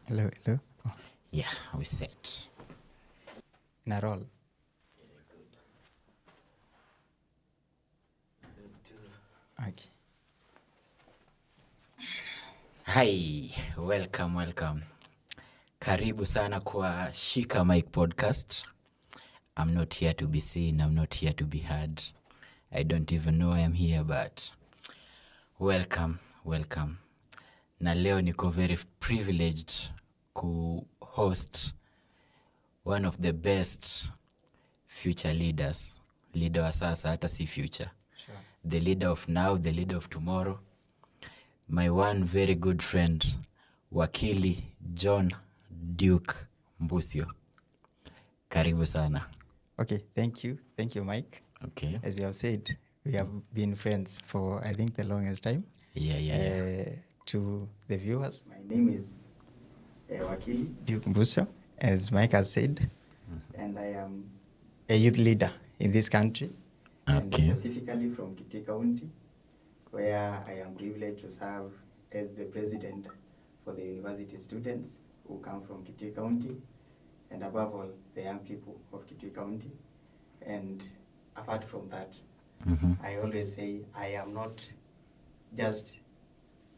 Hello. Oh, Yeah, we set. in a roll. Okay. Hi, welcome. Karibu sana kwa Shika Mic podcast. I'm not here to be seen, I'm not here to be heard. I don't even know I am here, but welcome. Na leo niko very privileged ku-host one of the best future leaders. Leader wa sasa, hata si future. Sure. The leader of now, the leader of tomorrow. My one very good friend, Wakili John Duke Mbusyo. Karibu sana. Okay, thank you, Mike. Okay. As you have said, we have been friends for, I think, the longest time. Yeah. To the viewers, my name is Wakili Duke Mbusyo, as Mike has said, and I am a youth leader in this country, and Okay. specifically from Kitui County, where I am privileged to serve as the president for the university students who come from Kitui County, and above all, the young people of Kitui County. And apart from that, I always say I am not just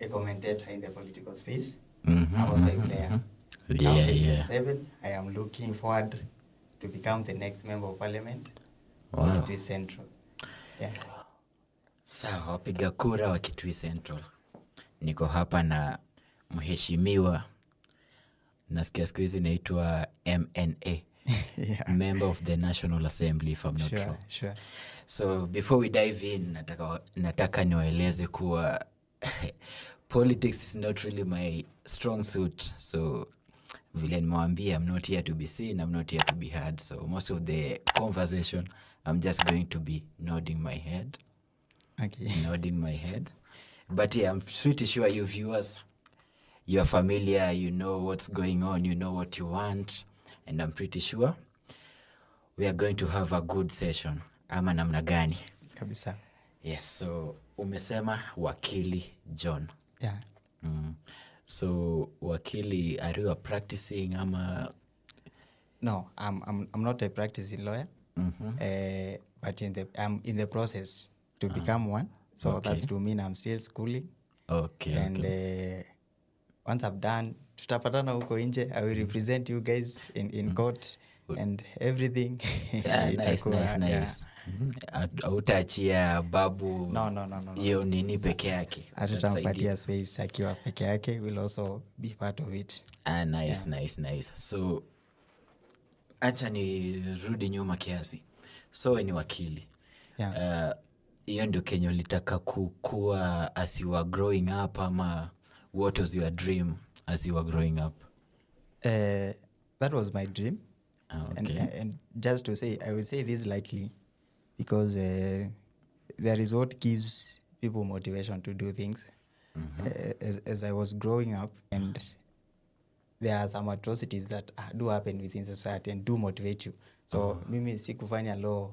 a commentator in the political space. I'm also a player. Now, Yeah. 7, I am looking forward to become the next member of parliament Wow. of Kitui Central. Yeah. Sawa, wapiga kura wa Kitui Central. Niko hapa na mheshimiwa, nasikia siku hizi naitwa MNA. Yeah. Member of the National Assembly, if I'm not wrong. Sure. So before we dive in, nataka niwaeleze kuwa politics is not really my strong suit. So vile nimewambia, I'm not here to be seen, I'm not here to be heard. So most of the conversation, I'm just going to be nodding my head. Okay. But yeah, I'm pretty sure you viewers, you're familiar, you know what's going on, you know what you want. And I'm pretty sure we are going to have a good session. Ama namna gani? Kabisa. Yes, so umesema Wakili John. Yeah. So Wakili, are you a practicing ama? No, I'm not a practicing lawyer, but I'm in the process to become one. So Okay. that's to mean I'm still schooling. Okay. And once I'm done, tutapatana huko nje. I will represent you guys in court and everything. Yeah, nice. Yeah. Hautaachia babu No. hiyo nini peke yake. Hatutampatia space akiwa peke yake. Will also be part of it. Nice. So acha ni rudi nyuma kiasi. So we ni wakili. Yeah. Hiyo ndio Kenya ulitaka kukua as you were growing up, ama what was your dream as you were growing up? That was my dream. Okay. And just to say, I will say this lightly because there is what gives people motivation to do things. As I was growing up, and there are some atrocities that do happen within society and do motivate you. So mimi sikufanya law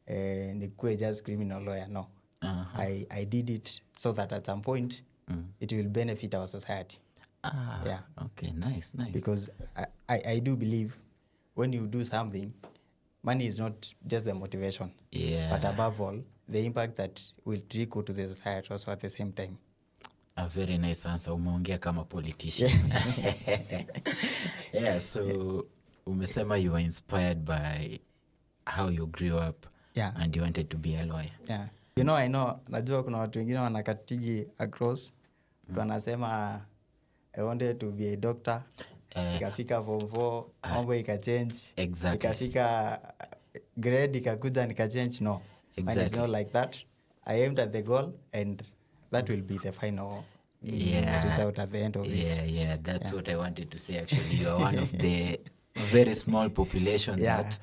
nikuwe just criminal lawyer, no. I did it so that at some point it will benefit our society. Yeah. Okay, nice. Because I do believe when you do something, money is not just the motivation. Yeah. But above all, the impact that will trickle to the society also at the same time. A very nice answer. Umeongea kama politician. Yeah, so umesema you were inspired by how you grew up. Yeah. And you wanted to be a lawyer. Yeah. I know, najua kuna watu wengine wanakatigi across. Wanasema I wanted to be a doctor. Ikafika form 4, mambo ikachange. Exactly. Ikafika grade ikakuja nikachange. No. Exactly. And it's not like that. I aimed at the goal and that will be the final result at the end of it. Yeah. That's what I wanted to say actually. You are one of the very small population that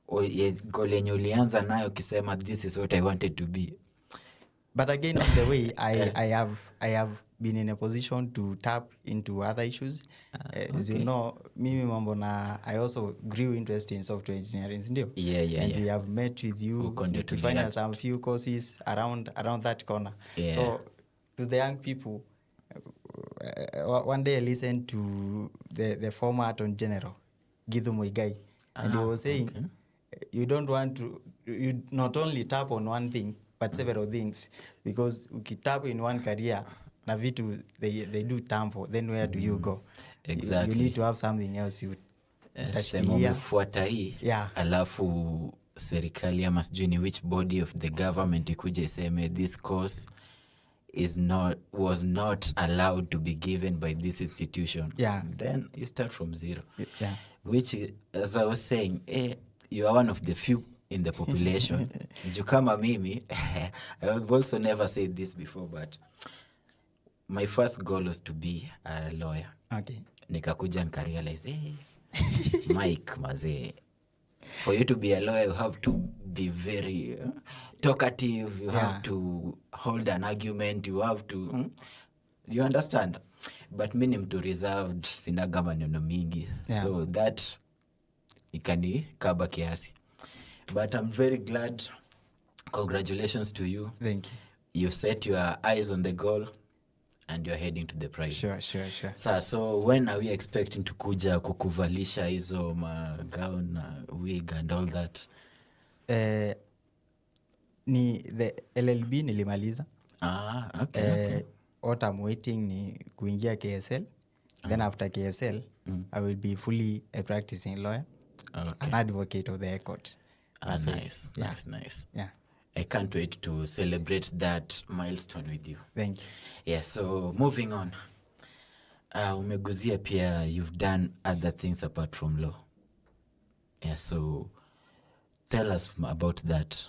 goal yenye ulianza nayo kisema this is what I wanted to be. But again, on the way, I have been in a position to tap into other issues. As you know, mimi mambo na I also grew interest in software engineering, ndio? Yeah. And we have met with you, tukifanya some few courses around that corner. Yeah. So to the young people, one day I listened to the former Attorney General, Githu Muigai, and he was saying, you don't want to, you not only tap on one thing, but several things, because ukitap in one career, na vitu they do tampo, then where do you go? Exactly. You need to have something else you sema umefuata hii alafu serikali ama sijui ni which body of the government ikuje iseme this course was not allowed to be given by this institution. Then you start from zero. Which, as I was saying, you are one of the few in the population. Juu kama mimi, I've also never said this before, but my first goal was to be a lawyer. Nikakuja nikarealize, Mike, mazee, for you to be a lawyer, you have to be very talkative. You have to hold an argument. You have to, you understand? But mi ni mtu reserved, sinaga maneno mingi. So that ikani kaba kiasi. But I'm very glad. Congratulations to you. Thank you. You set your eyes on the goal and you're heading to the prize. Sure. So when are we expecting to kuja kukuvalisha hizo gown, wig and all that? Ni the LLB nilimaliza. Okay. What I'm waiting ni kuingia KSL. Then after KSL, I will be fully a practicing lawyer, an advocate of the High Court. Nice. Yeah. I can't wait to celebrate that milestone with you. Thank you. Yeah, so moving on. Umeguzia pia you've done other things apart from law. Yeah, so tell us about that.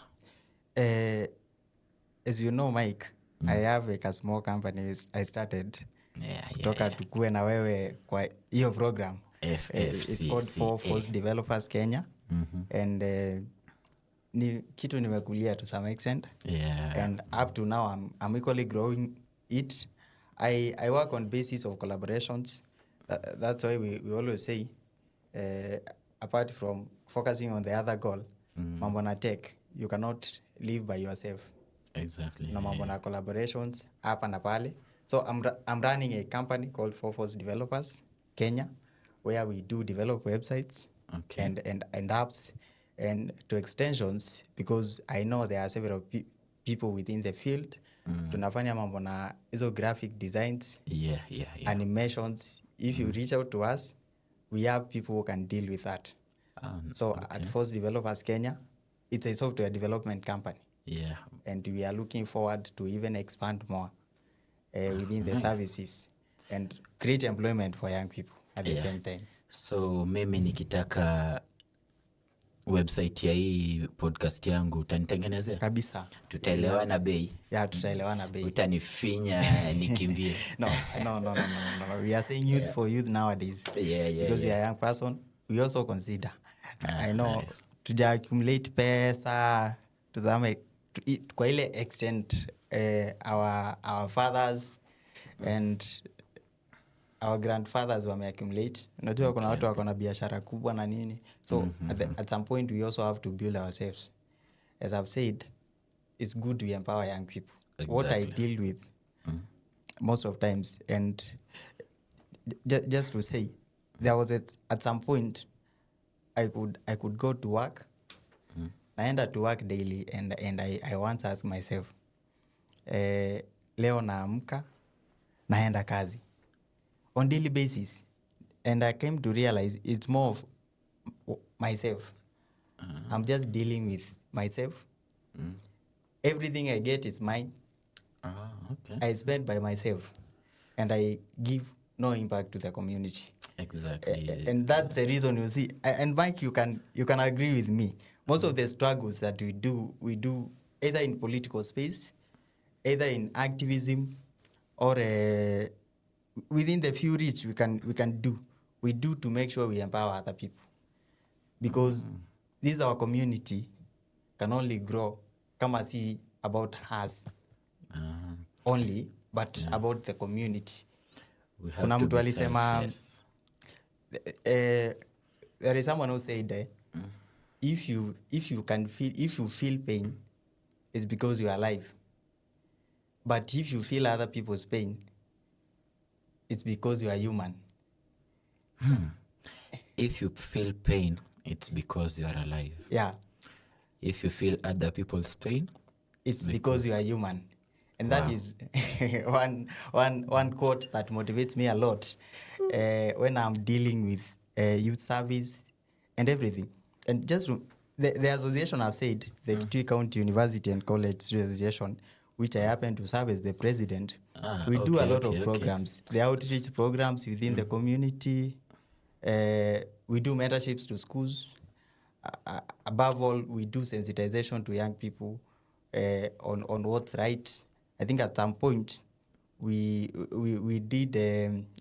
As you know, Mike, I have a small company I started. Kutoka tukue na wewe kwa hiyo program. It's called Force Developers Kenya. And ni kitu nimekulia to some extent. And up to now, I'm equally growing it. I work on basis of collaborations. That's why we always say, apart from focusing on the other goal, mambo na tech, you cannot live by yourself. Exactly. No mambo na collaborations, hapa na pale. So I'm running a company called Force Developers Kenya, where we do develop websites and apps and to extensions, because I know there are several people within the field. Tunafanya mambo na hizo graphic designs, animations. If you reach out to us, we have people who can deal with that. At Force Developers Kenya, it's a software development company. And we are looking forward to even expand more within the services and create employment for young people at the same time. So mimi nikitaka website ya hii podcast yangu utanitengenezea? Kabisa. Tutaelewana bei? Tutaelewana bei. Utanifinya nikimbie? No. We are saying youth for youth nowadays. Because you are a young person, we also consider. I know, tuja accumulate pesa, tuzame, kwa ile extent, our fathers and our grandfathers wame accumulate. Unajua kuna watu wako na biashara kubwa na nini. So at some point we also have to build ourselves. As I've said, it's good to empower young people. Exactly. What I deal with most of times, and just to say, there was at some point I could go to work. Naenda to work daily and I once ask myself, leo naamka naenda kazi on daily basis, and I came to realize it's more of myself. I'm just dealing with myself. Everything I get is mine. I spend by myself, and I give no impact to the community. Exactly. And that's the reason you see. And Mike, you can agree with me. Most of the struggles that we do either in political space, either in activism, or within the few reach we do to make sure we empower other people, because this our community can only grow kama si about us only, but about the community. Kuna mtu alisema, there is someone who said if you feel pain, it's because you are alive, but if you feel other people's pain, it's because you are human. If you feel pain, it's because you are alive. Yeah, If you feel other people's pain, it's because you are human. And that is one quote that motivates me a lot when I'm dealing with youth service and everything. And just the association I've said, the Kitui County University and College Association, which I happen to serve as the president, we do a lot of programs. The outreach programs within the community. We do mentorships to schools. Above all, we do sensitization to young people on what's right. I think at some point we did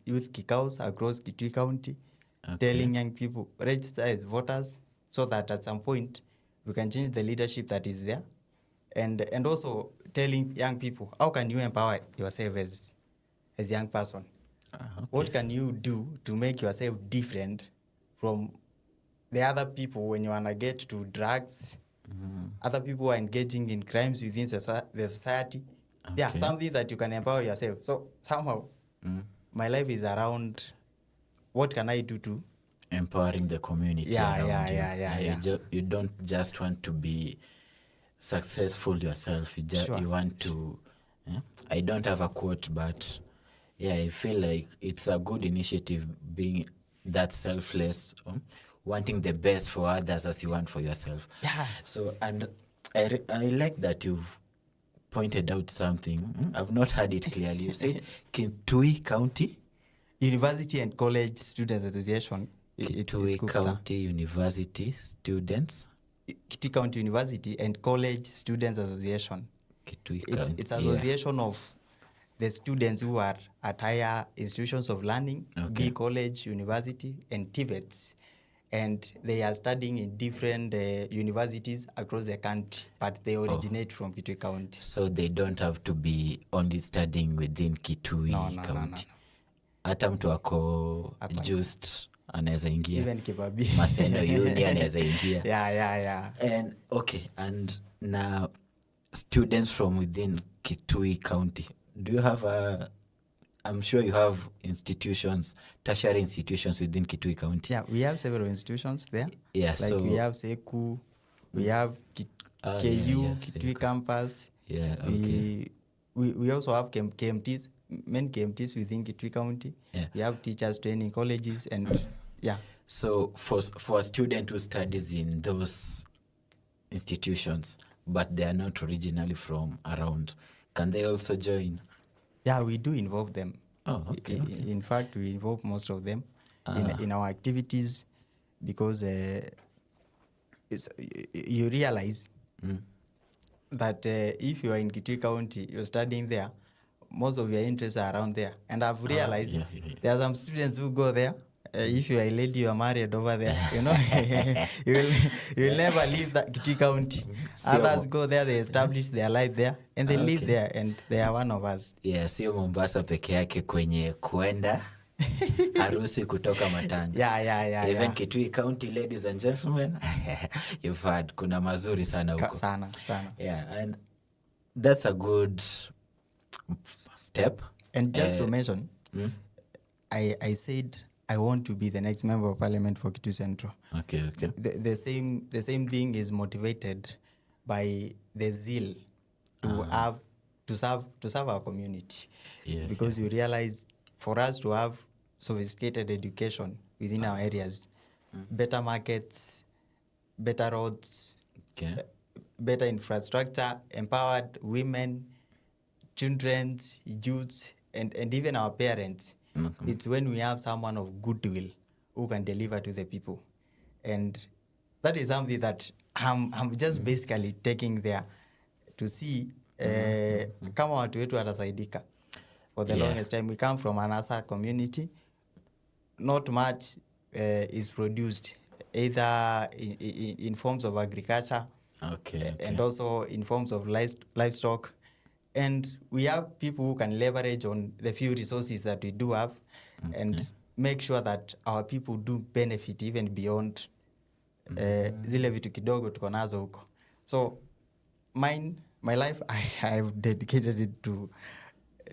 youth kick-outs across Kitui County, telling young people register as voters so that at some point we can change the leadership that is there, and also telling young people how can you empower yourself as young person. What can you do to make yourself different from the other people when you want to get to drugs? Other people are engaging in crimes within the society. Yeah, something that you can empower yourself. So somehow my life is around what can I do to empowering the community around you. You don't just want to be successful yourself. You want to I don't have a quote, but I feel like it's a good initiative, being that selfless, wanting the best for others as you want for yourself. So, and I like that you've pointed out something. I've not heard it clearly. You said Kitui County University and College Students Association. Kitui County University Students. Kitui County University and College Students Association. It's association of the students who are at higher institutions of learning, be college, university, and TVETs. And they are studying in different universities across the country, but they originate from Kitui County. So they don't have to be only studying within Kitui County. Hata mtu ako just anaweza ingia. Even Kibabi. Maseno Uni anaweza ingia. Yeah. And now students from within Kitui County, do you have I'm sure you have institutions, tertiary institutions within Kitui County. Yeah, we have several institutions there. Yeah, we have Seku, we have KU, Kitui campus. Yeah, okay. We also have KMTs, many KMTs within Kitui County. Yeah. We have teachers training colleges and So for a student who studies in those institutions, but they are not originally from around, can they also join? Yeah, we do involve them. Okay. In fact, we involve most of them in our activities because you realize that if you are in Kitui County, you're studying there, most of your interests are around there. And I've realized there are some students who go there. If you are a lady, you are married over there, you will never leave that Kitui County. Others go there, they establish their life there, and they live there, and they are one of us. Yeah, sio Mombasa peke yake kwenye kuenda harusi kutoka matanga. Yeah. Even Kitui County, ladies and gentlemen, you've heard kuna mazuri sana huko. Sana. Yeah, and that's a good step. And just to mention, I said I want to be the next member of parliament for Kitui Central. Okay. The same thing is motivated by the zeal to serve our community. Because you realize for us to have sophisticated education within our areas, better markets, better roads, better infrastructure, empowered women, children, youths, and even our parents. It's when we have someone of goodwill who can deliver to the people. And that is something that I'm just basically taking there to see kama watu wetu watasaidika. For the longest time, we come from an Asa community. Not much is produced, either in forms of agriculture and also in forms of livestock. And we have people who can leverage on the few resources that we do have and make sure that our people do benefit even beyond zile vitu kidogo tuko nazo huko. So my life, I've dedicated it to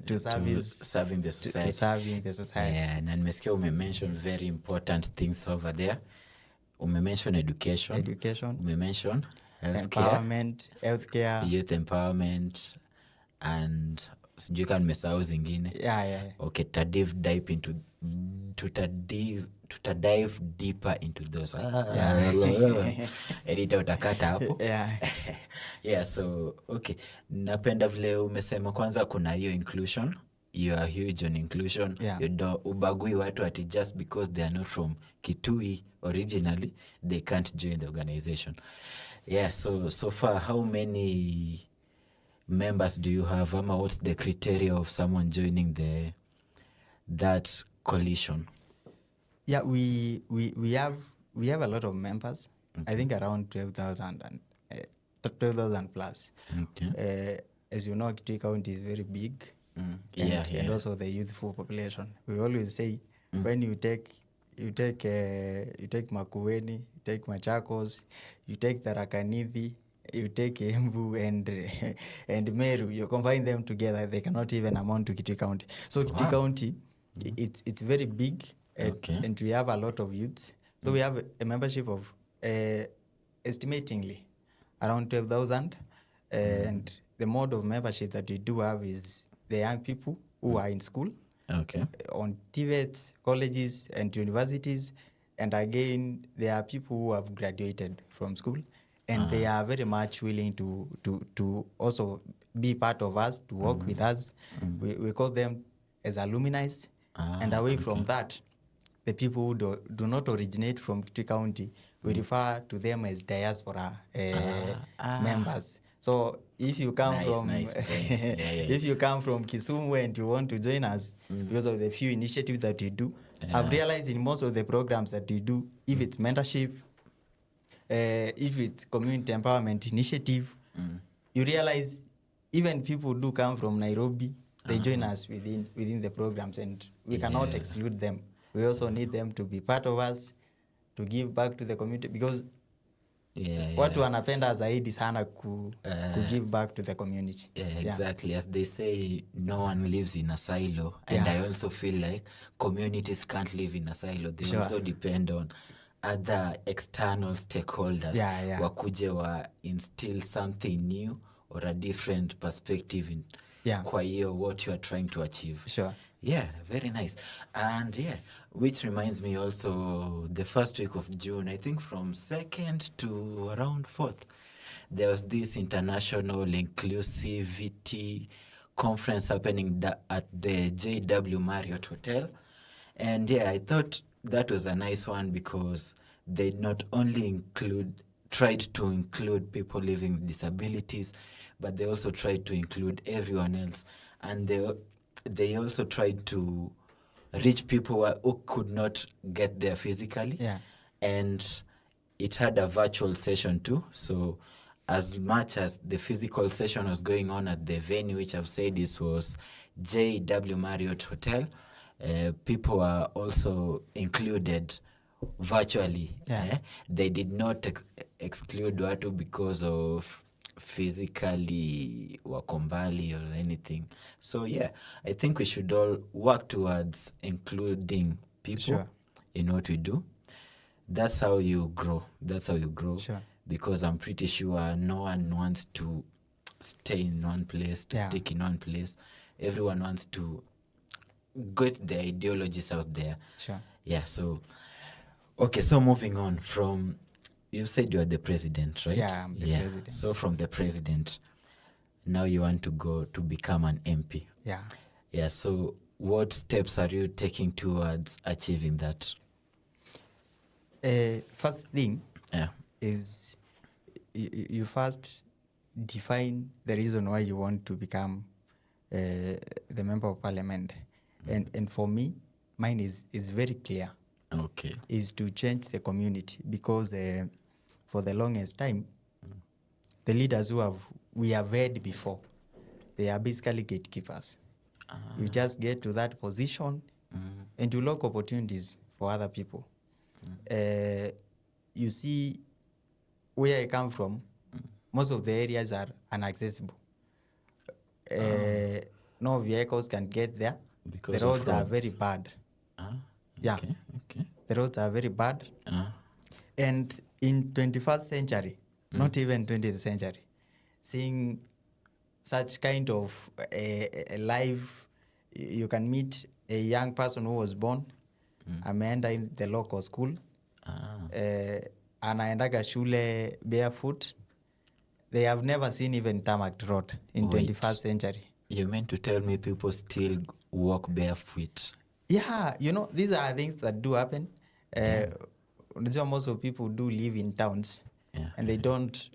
to service serving the to society. serving the society. Yeah, na nimesikia umemention very important things over there. Umemention education, umemention healthcare, healthcare, youth empowerment, and sijui kama nimesahau zingine. Yeah. Okay, tutadive deeper into those. Editor utakata hapo. Yeah, so okay, napenda vile umesema kwanza kuna hiyo inclusion. You are huge on inclusion. You don't ubagui watu ati just because they are not from Kitui originally they can't join the organization. Yeah, so far how many members do you have? Ama what's the criteria of someone joining that coalition? Yeah, we have a lot of members. Okay. I think around 12,000 plus. Okay. As you know, Kitui County is very big. And also the youthful population. We always say when you take Makueni, you take Machakos, you take Tharaka Nithi, you take Embu and Meru, you combine them together, they cannot even amount to Kitui County. So Kitui County, it's very big, and we have a lot of youths. So we have a membership of estimatingly around 12,000, and the mode of membership that we do have is the young people who are in school, on TVETs, colleges and universities, and again there are people who have graduated from school, and they are very much willing to also be part of us, to work with us. We call them as alumni, and away from that, the people who do not originate from Kitui County, we refer to them as diaspora members. So if you come if you come from Kisumu and you want to join us because of the few initiatives that we do, I've realized in most of the programs that we do, if it's mentorship, if it's community empowerment initiative, you realize even people do come from Nairobi, they join us within the programs, and we cannot exclude them. We also need them to be part of us, to give back to the community, because watu wanapenda zaidi sana ku give back to the community. Exactly. As they say, no one lives in a silo. And I also feel like communities can't live in a silo. They also depend on other external stakeholders. Wakuje wa instill something new or a different perspective in kwa hiyo what you are trying to achieve. Yeah, very nice. And which reminds me also, the first week of June, I think from 2nd to around 4th, there was this international inclusivity conference happening at the JW Marriott Hotel. And I thought that was a nice one because they not only tried to include people living with disabilities, but they also tried to include everyone else. And they also tried to reach people who could not get there physically. And it had a virtual session too. So as much as the physical session was going on at the venue, which I've said this was JW Marriott Hotel, people were also included virtually. They did not exclude watu because of physically wakombali or anything. So I think we should all work towards including people in what we do. That's how you grow. Because I'm pretty sure no one wants to stay in one place, to stick in one place. Everyone wants to get the ideologies out there. So okay, so moving on from, you said you are the president, right? I'm the president. So from the president, now you want to go to become an MP. So what steps are you taking towards achieving that? First thing is you first define the reason why you want to become the member of parliament. And for me, mine is very clear. Is to change the community, because for the longest time, the leaders we have heard before, they are basically gatekeepers. You just get to that position and you lock opportunities for other people. You see, where I come from, most of the areas are inaccessible. no vehicles can get there. Because the of roads are very roads. bad. Ah, Yeah. okay. The roads are very bad. Ah, And in 21st century, not even 20th century, seeing such kind of a life, you can meet a young person who was born, ameenda in the local school, anaendaga shule barefoot. They have never seen even tarmac road in Wait. 21st century. You meant to tell me people still walk barefoot? Yeah, these are things that do happen. Most of people do live in towns, and they don't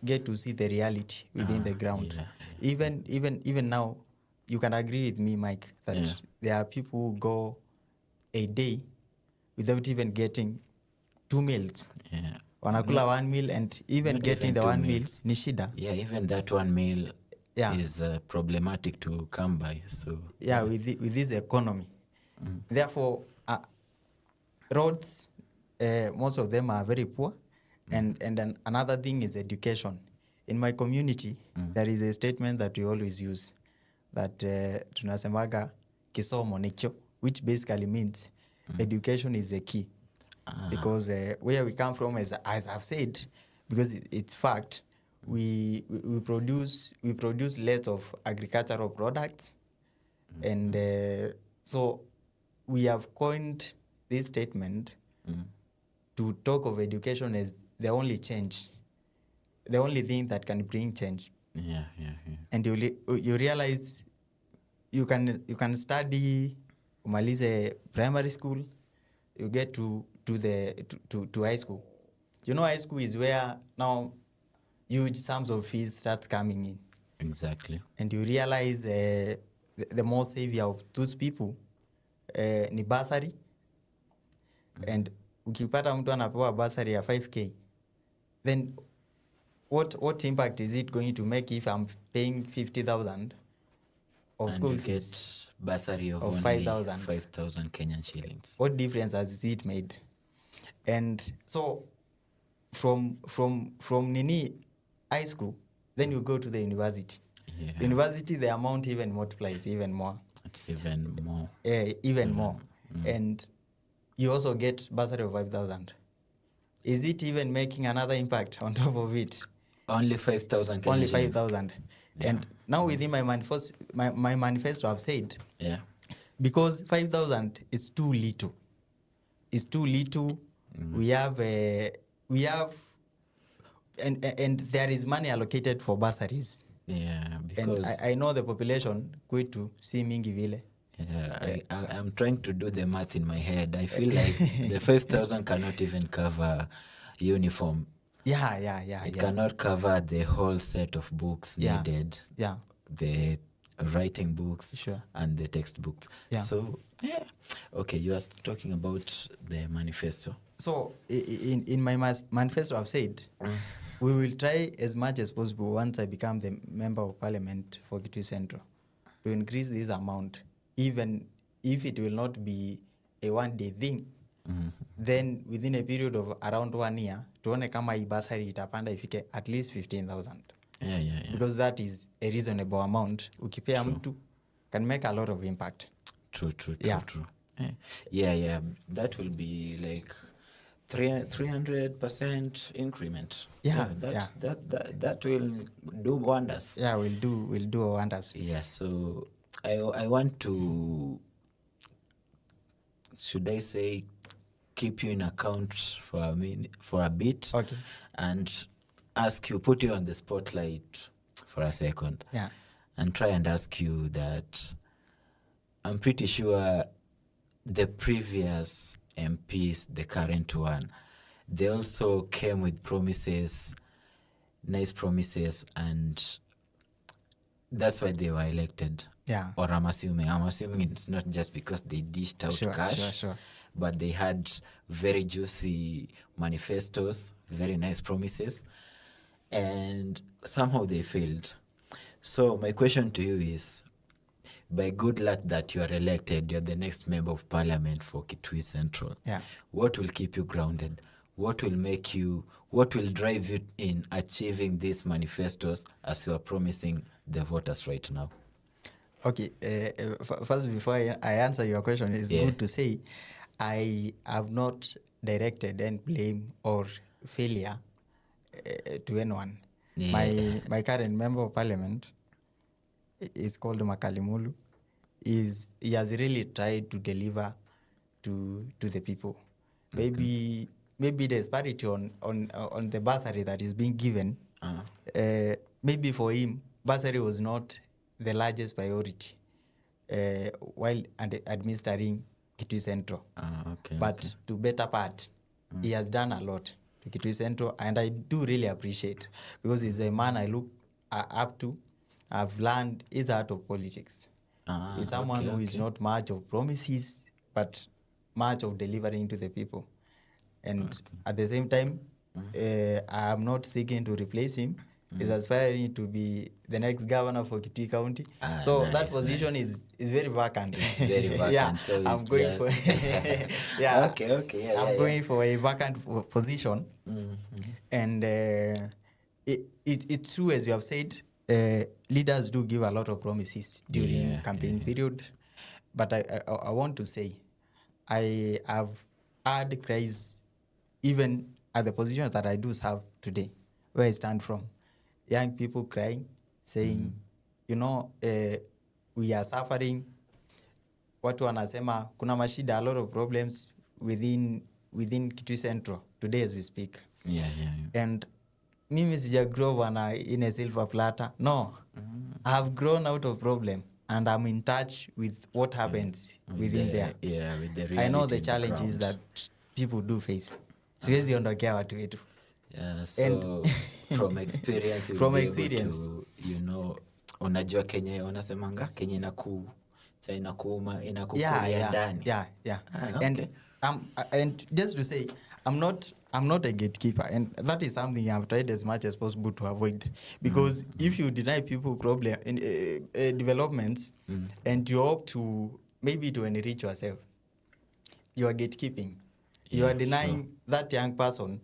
get to see the reality within the ground. Even now, you can agree with me, Mike, that there are people who go a day without even getting 2 meals. Yeah. Wanakula 1 meal, and even not getting even the 2 1 meal meals. ni shida. Yeah, even that 1 meal is problematic to come by. So with this economy. Therefore, roads, most of them are very poor. And then another thing is education. In my community, there is a statement that we always use, that tunasemaga kisomo nicho, which basically means education is the key. Because where we come from, as I've said, because it's fact, we produce less of agricultural products. And so we have coined this statement to talk of education as the only change, the only thing that can bring change. Yeah. And you realize you can study, umalize primary school, you get to high school. High school is where now huge sums of fees start coming in. Exactly. And you realize the more savior of those people ni bursary. And ukipata mtu anapewa bursary ya 5k, then what impact is it going to make if I'm paying 50,000 of and school you fees get bursary of only 5,000 Kenyan shillings? What difference has it made? And so from nini high school, then you go to the university. University, the amount even multiplies even more. It's even more. Even more. And you also get bursary of 5,000. Is it even making another impact on top of it? Only 5,000. Only 5,000. And now within my manifesto, I've said, because 5,000 is too little. It's too little. We have and there is money allocated for bursaries. Yeah, And because I know the population kwetu si mingi vile. I'm trying to do the math in my head. I feel like the 5,000 cannot even cover uniform. It cannot cover the whole set of books needed. The writing books and the textbooks. So, okay, you are talking about the manifesto. So, in my manifesto, I've said, we will try as much as possible once I become the member of parliament for Kitui Central to increase this amount, even if it will not be a one-day thing. Then within a period of around 1 year, tuone kama hii bursary itapanda ifike at least 15,000. Because that is a reasonable amount. Ukipea mtu can make a lot of impact. True. Yeah. That will be like 300% increment. That will do wonders. Will do wonders. So I want to, should I say, keep you in account for a bit, and put you on the spotlight for a second, and try and ask you that I'm pretty sure the previous MPs, the current one, they also came with promises, nice promises, and that's why they were elected. Or I'm assuming it's not just because they dished out cash, but they had very juicy manifestos, very nice promises, and somehow they failed. So my question to you is, by good luck that you are elected, you're the next member of parliament for Kitui Central. What will keep you grounded? What will drive you in achieving these manifestos as you are promising the voters right now? Okay. First, before I answer your question, it's good to say I have not directed any blame or failure to anyone. My current member of parliament is called Makalimulu. He has really tried to deliver to the people. Maybe there's parity on the bursary that is being given. Maybe for him, bursary was not the largest priority while administering Kitui Central. But to better part, he has done a lot to Kitui Central, and I do really appreciate, because he's a man I look up to. I've learned his art of politics. He's someone who is not much of promises, but much of delivering to the people. And at the same time, I am not seeking to replace him. He's aspiring to be the next governor for Kitui County. So that position is very vacant. It's very vacant. Yeah, so I'm going for I'm going for a vacant position. And it's true, as you have said, leaders do give a lot of promises during campaign period. But I want to say, I have had cries even at the positions that I do serve today, where I stand from. Young people crying, saying, we are suffering. Watu wanasema kuna mashida, a lot of problems within Kitui Central today as we speak. And mimi sija grow in a silver platter. No. I have grown out of problem, and I'm in touch with what happens within there. With the reality. I know the challenges that people do face. Siwezi ondokea watu wetu. So from experience, unajua Kenya wanasemanga Kenya inakukulia ndani. And just to say, I'm not a gatekeeper, and that is something I've tried as much as possible to avoid, because if you deny people developments and you hope to maybe to enrich yourself, you are gatekeeping. You are denying that young person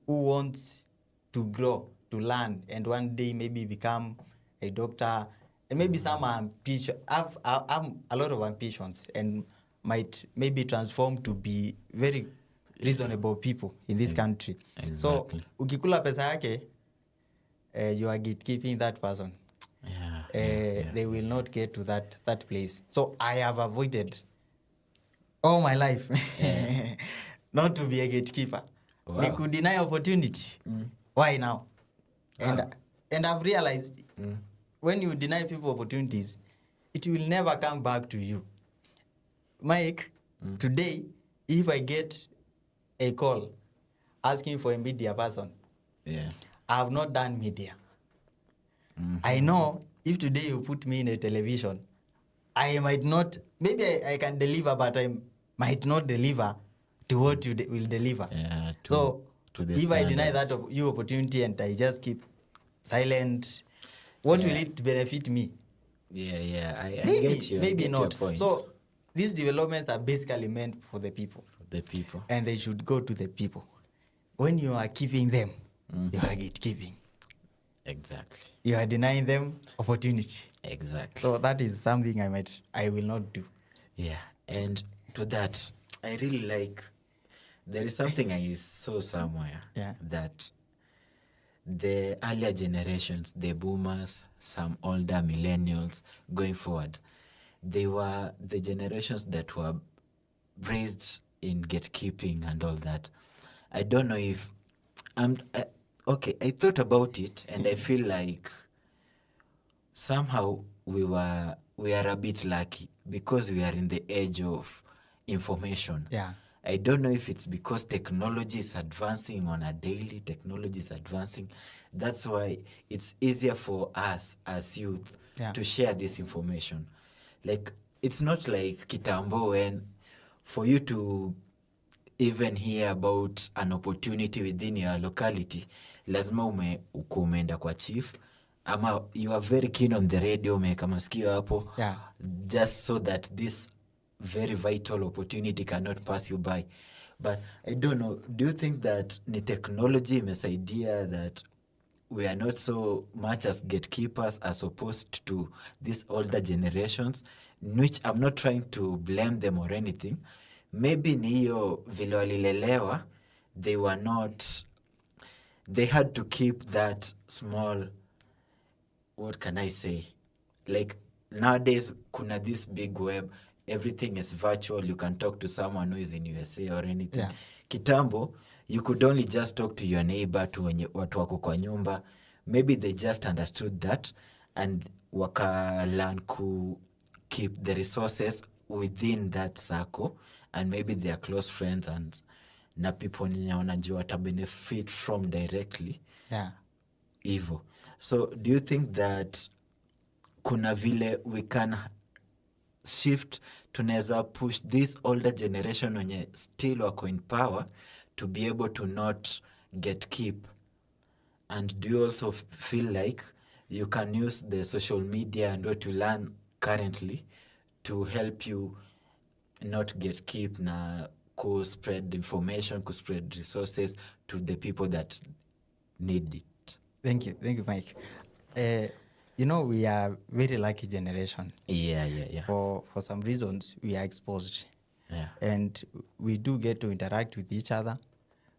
who wants to grow, to learn, and one day maybe become a doctor. And maybe some are ambitious. I've a lot of ambitions, and might maybe transform to be very reasonable people in this country. Exactly. So ukikula pesa yake, you are gatekeeping that person. They will not get to that place. So I have avoided all my life not to be a gatekeeper. Wow. They could deny opportunity. Why now? And I've realized when you deny people opportunities, it will never come back to you. Mike, today, if I get a call asking for a media person, I have not done media. I know if today you put me in a television, I might not, maybe I can deliver, but I might not deliver to what you will deliver. To if standards. I deny that you opportunity and I just keep silent, what will it benefit me? I maybe, get you. Maybe get not. Your point. So these developments are basically meant for the people. And they should go to the people. When you are keeping them, you are gatekeeping. Exactly. You are denying them opportunity. Exactly. So that is something I will not do. And to that, I really like, there is something I saw somewhere that the earlier generations, the boomers, some older millennials going forward, they were the generations that were raised in gatekeeping and all that. I don't know if I thought about it, and I feel like somehow we are a bit lucky because we are in the age of information. I don't know if it's because technology is advancing on a daily, technology is advancing. That's why it's easier for us as youth to share this information. Like, it's not like kitambo when for you to even hear about an opportunity within your locality, lazima umeenda kwa chief, ama you are very keen on the radio, umeweka masikio hapo, just so that this very vital opportunity cannot pass you by. But I don't know, do you think that ni technology imesaidia that we are not so much as gatekeepers as opposed to these older generations, which I'm not trying to blame them or anything. Maybe ni hiyo vile walilelewa, they had to keep that small, what can I say? Like nowadays, kuna this big web, everything is virtual. You can talk to someone who is in USA or anything. Yeah. Kitambo, you could only just talk to your neighbor, to watu wako kwa nyumba. Maybe they just understood that and waka learn to keep the resources within that circle, and maybe they are close friends and na people wenye wanajua wata benefit from directly. Yeah. Hivyo. So do you think that kuna vile we can shift, tunaweza push this older generation wenye still wako in power to be able to not get keep? And do you also feel like you can use the social media and what you learn currently to help you not get keep na ku spread information, ku spread resources to the people that need it? Thank you, Mike. We are very lucky generation. Yeah. For some reasons, we are exposed. Yeah. And we do get to interact with each other.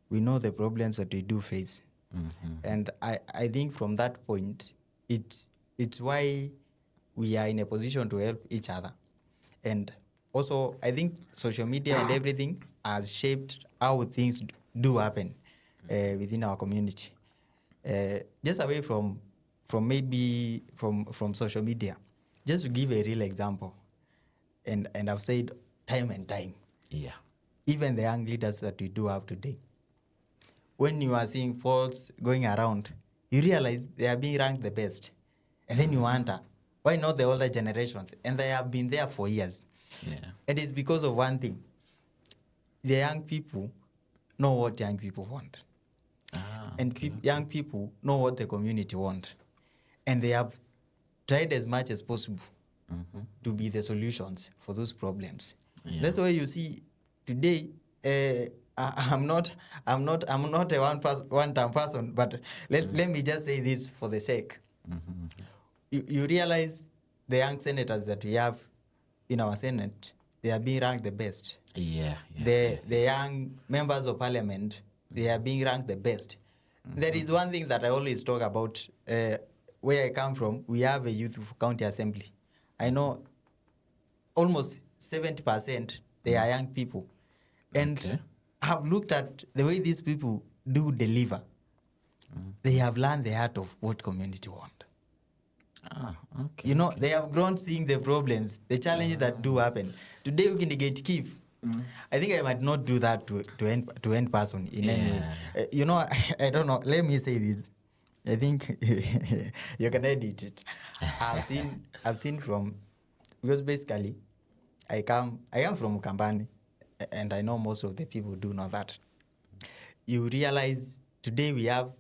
We know the problems that we do face. Mm-hmm. And I think from that point, it's why we are in a position to help each other. And also, I think social media and everything has shaped how things do happen within our community. Just away from social media, just to give a real example, and I've said time and time, Yeah. even the young leaders that we do have today, when you are seeing faults going around, you realize they are being ranked the best, and then you wonder, why not the older generations? And they have been there for years. Yeah. And it's because of one thing: the young people know what young people want. And young people know what the community want. And they have tried as much as possible to be the solutions for those problems. Yeah. That's why you see today, I'm not a one-time person, but let me just say this for the sake. You realize the young senators that we have in our Senate, they are being ranked the best. Yeah. The young members of parliament, they are being ranked the best. There is one thing that I always talk about. Where I come from, we have a youth county assembly. I know almost 70% they are young people. And I've looked at the way these people do deliver. They have learned the art of what community want. They have grown seeing the problems, the challenges that do happen. Today we can gatekeep. I think I might not do that to end person in any way. I don't know. Let me say this. I think you can edit it. I've seen from, because basically I am from Kambani, and I know most of the people do know that. You realize today we have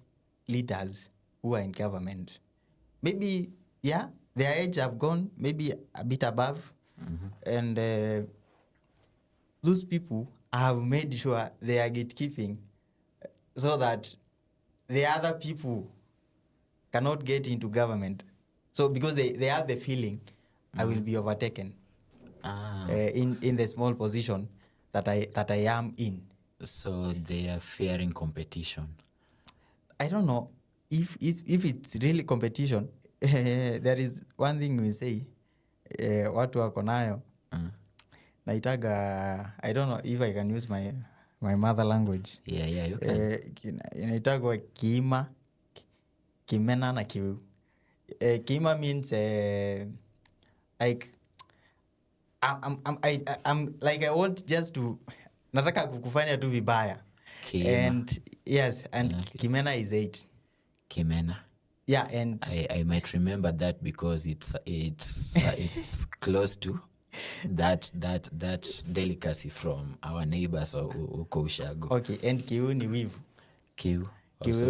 leaders who are in government. Maybe, their age have gone maybe a bit above, and those people have made sure they are gatekeeping so that the other people cannot get into government. So because they have the feeling, I will be overtaken in the small position that I am in. So they are fearing competition. I don't know if it's really competition. There is one thing we say, watu wako nayo. Naitaga, I don't know if I can use my mother language. Yeah, you can. Inaitagwa kiima, kimena na kiu. Kiima means like I'm like I want just to nataka kukufanya tu vibaya. Kiima. And yes, and kimena is 8. Kimena. Yeah, and I might remember that because it's close to that delicacy from our neighbors uko Ushago. Okay, and kiu ni wivu. Kiu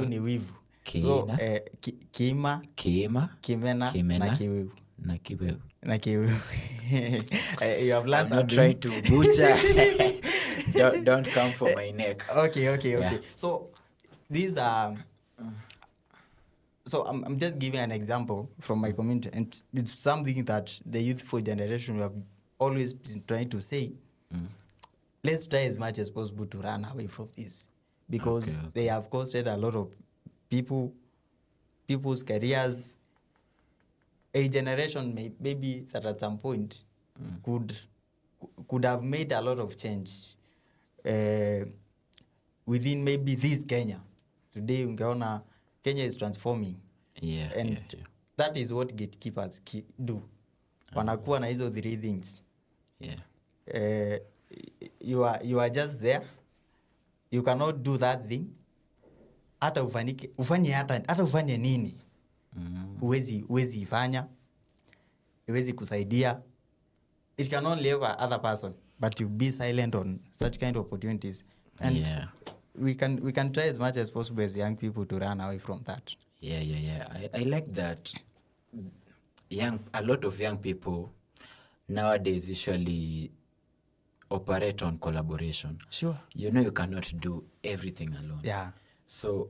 ni wivu. So kiima, kimena na kiu. Na kiu. You have learned. I'm not trying to butcher. don't come for my neck. Okay. So these are So I'm just giving an example from my community, and it's something that the youthful generation have always been trying to say. Let's try as much as possible to run away from this, because they have costed a lot of people's careers. A generation maybe that at some point could have made a lot of change within maybe this Kenya. Today ungeona Kenya is transforming. And that is what gatekeepers do. Wanakuwa na hizo three things. You are just there. You cannot do that thing. Hata ufanye nini. Uwezi ifanya. Uwezi kusaidia. It can only help other person, but you be silent on such kind of opportunities. And we can try as much as possible as young people to run away from that. I like that. A lot of young people nowadays usually operate on collaboration. Sure. You know, you cannot do everything alone. Yeah. So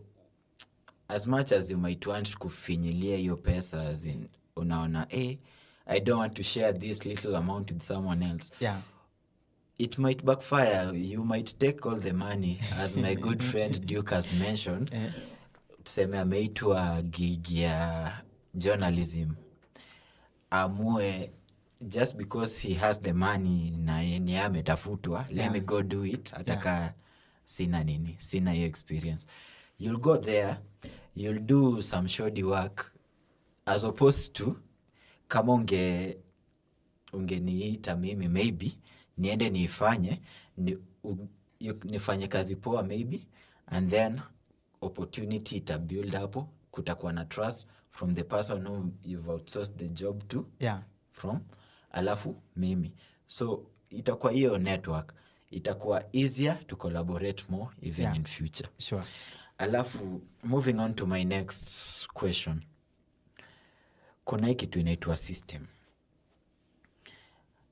as much as you might want kufinyilia your pesa, as in unaona, I don't want to share this little amount with someone else. Yeah. It might backfire. You might take all the money, as my good friend Duke has mentioned. Tuseme ameitwa gig ya journalism. Amue, just because he has the money na yeye ametafutwa, let me go do it. Ataka sina hiyo experience. You'll go there, you'll do some shoddy work, as opposed to kama ungeniita mimi maybe niende nifanye kazi poa maybe, and then opportunity ita build up, kutakuwa na trust from the person whom you've outsourced the job to. From alafu mimi, so itakuwa hiyo network, itakuwa easier to collaborate more even in future. Sure. Alafu moving on to my next question, kuna hii kitu inaitwa system.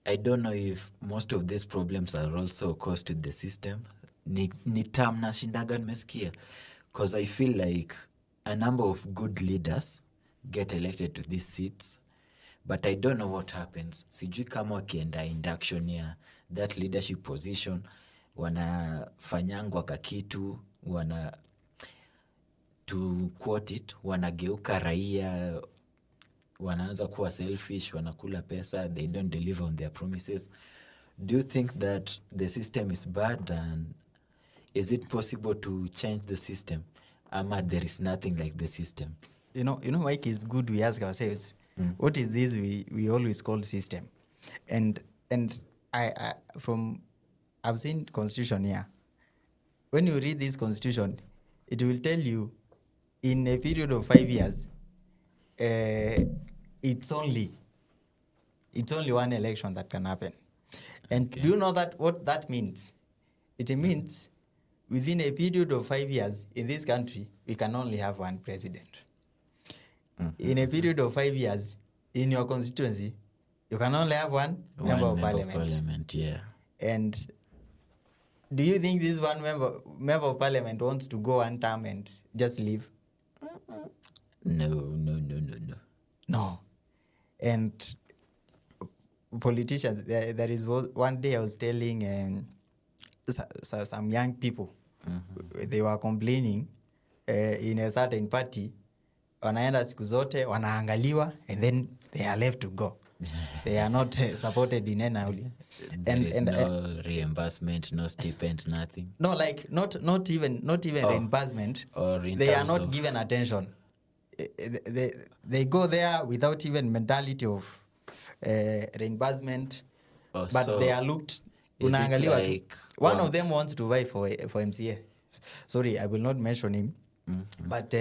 I don't know if most of these problems are also caused with the system. Ni term na shindaga nimesikia, because I feel like a number of good leaders get elected to these seats, but I don't know what happens. Sijui kama wakienda induction ya that leadership position, wanafanyangwa kakitu, to quote it, wanageuka raia, wanaanza kuwa selfish, wanakula pesa, they don't deliver on their promises. Do you think that the system is bad, and is it possible to change the system? Ama there is nothing like the system? You know, Mike, is good we ask ourselves, what is this we always call system? And I've seen constitution here. When you read this constitution, it will tell you in a period of 5 years, it's only one election that can happen. And do you know that what that means? It means within a period of 5 years in this country, we can only have one president. In a period of 5 years in your constituency, you can only have one member of parliament. And do you think this one member of parliament wants to go one term and just leave? No. And politicians, there is one day I was telling some young people, they were complaining in a certain party, wanaenda siku zote, wanaangaliwa, and then they are left to go. They are not supported in any way. There is no reimbursement, no stipend, nothing. No, like not even reimbursement. Or they are not given attention. They go there without even mentality of reimbursement, but so they are looked. Like one of them wants to vie for MCA. Sorry, I will not mention him. But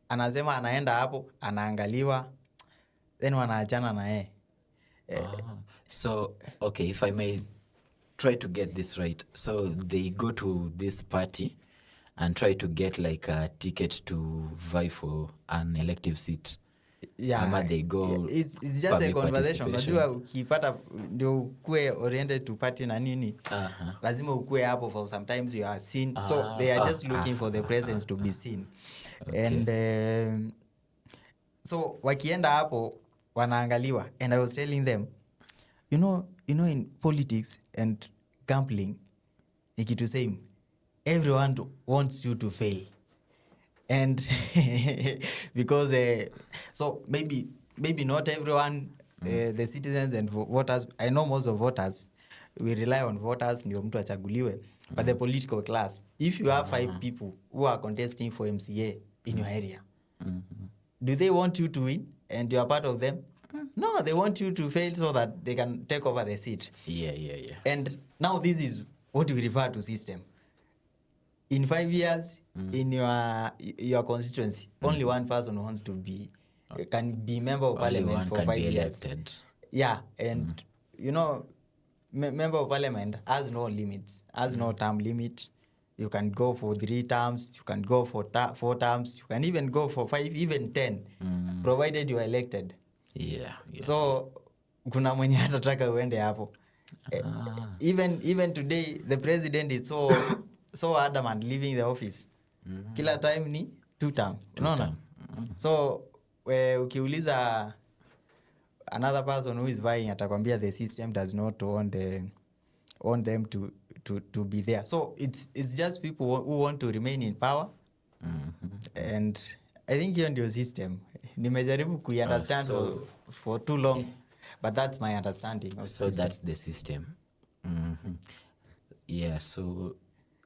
anasema anaenda hapo, anaangaliwa, then wanaachana na yeye. So, okay, if I may try to get this right. So they go to this party and try to get like a ticket to vie for an elective seat. Ama they go, it's just a conversation. Unajua ukipata ndio ukue oriented to party na nini, lazima ukue hapo for sometimes you are seen. So they are just looking for the presence to be seen. And So wakienda hapo wanaangaliwa, and I was telling them, you know in politics and gambling ni kitu same. Everyone wants you to fail, and because so maybe not everyone, the citizens and voters, I know most of voters, we rely on voters ndio mtu achaguliwe, but the political class, if you have 5 people who are contesting for MCA in your area, do they want you to win and you are part of them? No, they want you to fail so that they can take over the seat. Yeah. And now this is what we refer to system. In 5 years, in your constituency, only one person wants to be can be member of parliament for 5 years. Elected. Yeah, and member of parliament has no limits, has no term limit. You can go for 3 terms, you can go for 4 terms, you can even go for 5, even 10, provided you are elected. Yeah. So kuna mwenye atataka uende hapo. Even today the president is so adamant leaving the office. Kila time ni 2 term. Unaona? So ukiuliza another person who is vying atakwambia the system does not want them to be there. So it's just people who want to remain in power. And I think hiyo ndio system. Nimejaribu kuiunderstand for too long, but that's my understanding of so system. That's the system. Yeah, so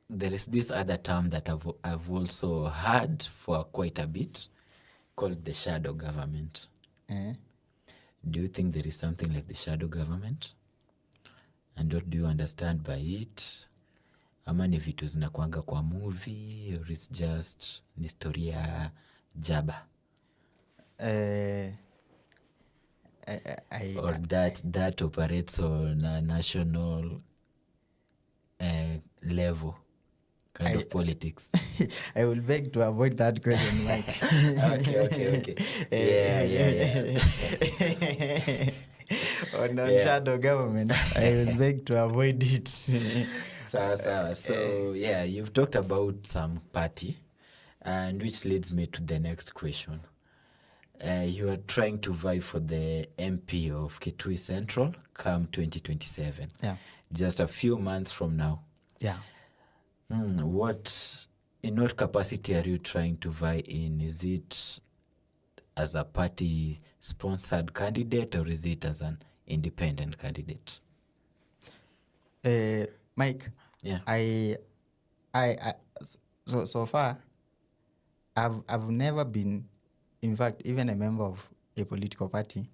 there is this other term that I've also heard for quite a bit called the shadow government. Do you think there is something like the shadow government? And what do you understand by it? Ama ni vitu zinakuanga kwa movie, or it's just ni story ya jaba? Or that operates on a national level kind of politics. I will beg to avoid that question, Mike. Okay. Yeah. On shadow government, I will beg to avoid it. So yeah, you've talked about some party, and which leads me to the next question. You are trying to vie for the MP of Kitui Central come 2027. Yeah. Just a few months from now. Yeah. In what capacity are you trying to vie in? Is it as a party-sponsored candidate, or is it as an independent candidate? Mike, yeah. So far, I've never been, in fact, even a member of a political party.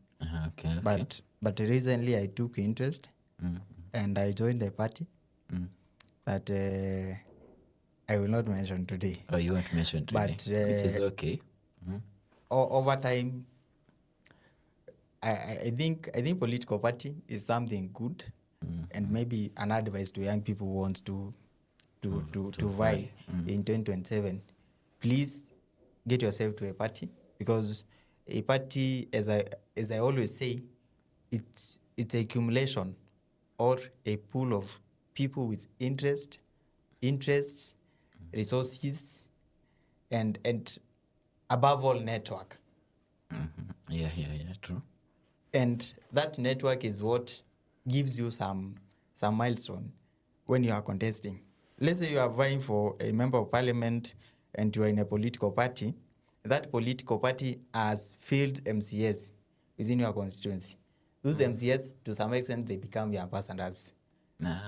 Okay. But recently I took interest, and I joined a party that I will not mention today. Oh, you won't mention today, which is okay. Over time, I think political party is something good, and maybe an advice to young people who wants to vie in 2027. Please get yourself to a party, because a party, as I always say, it's a accumulation or a pool of people with interests, resources, and above all, network. Yeah, true. And that network is what gives you some milestone when you are contesting. Let's say you are vying for a member of parliament and you are in a political party. That political party has filled MCS within your constituency. Those MCS, to some extent, they become your ambassadors.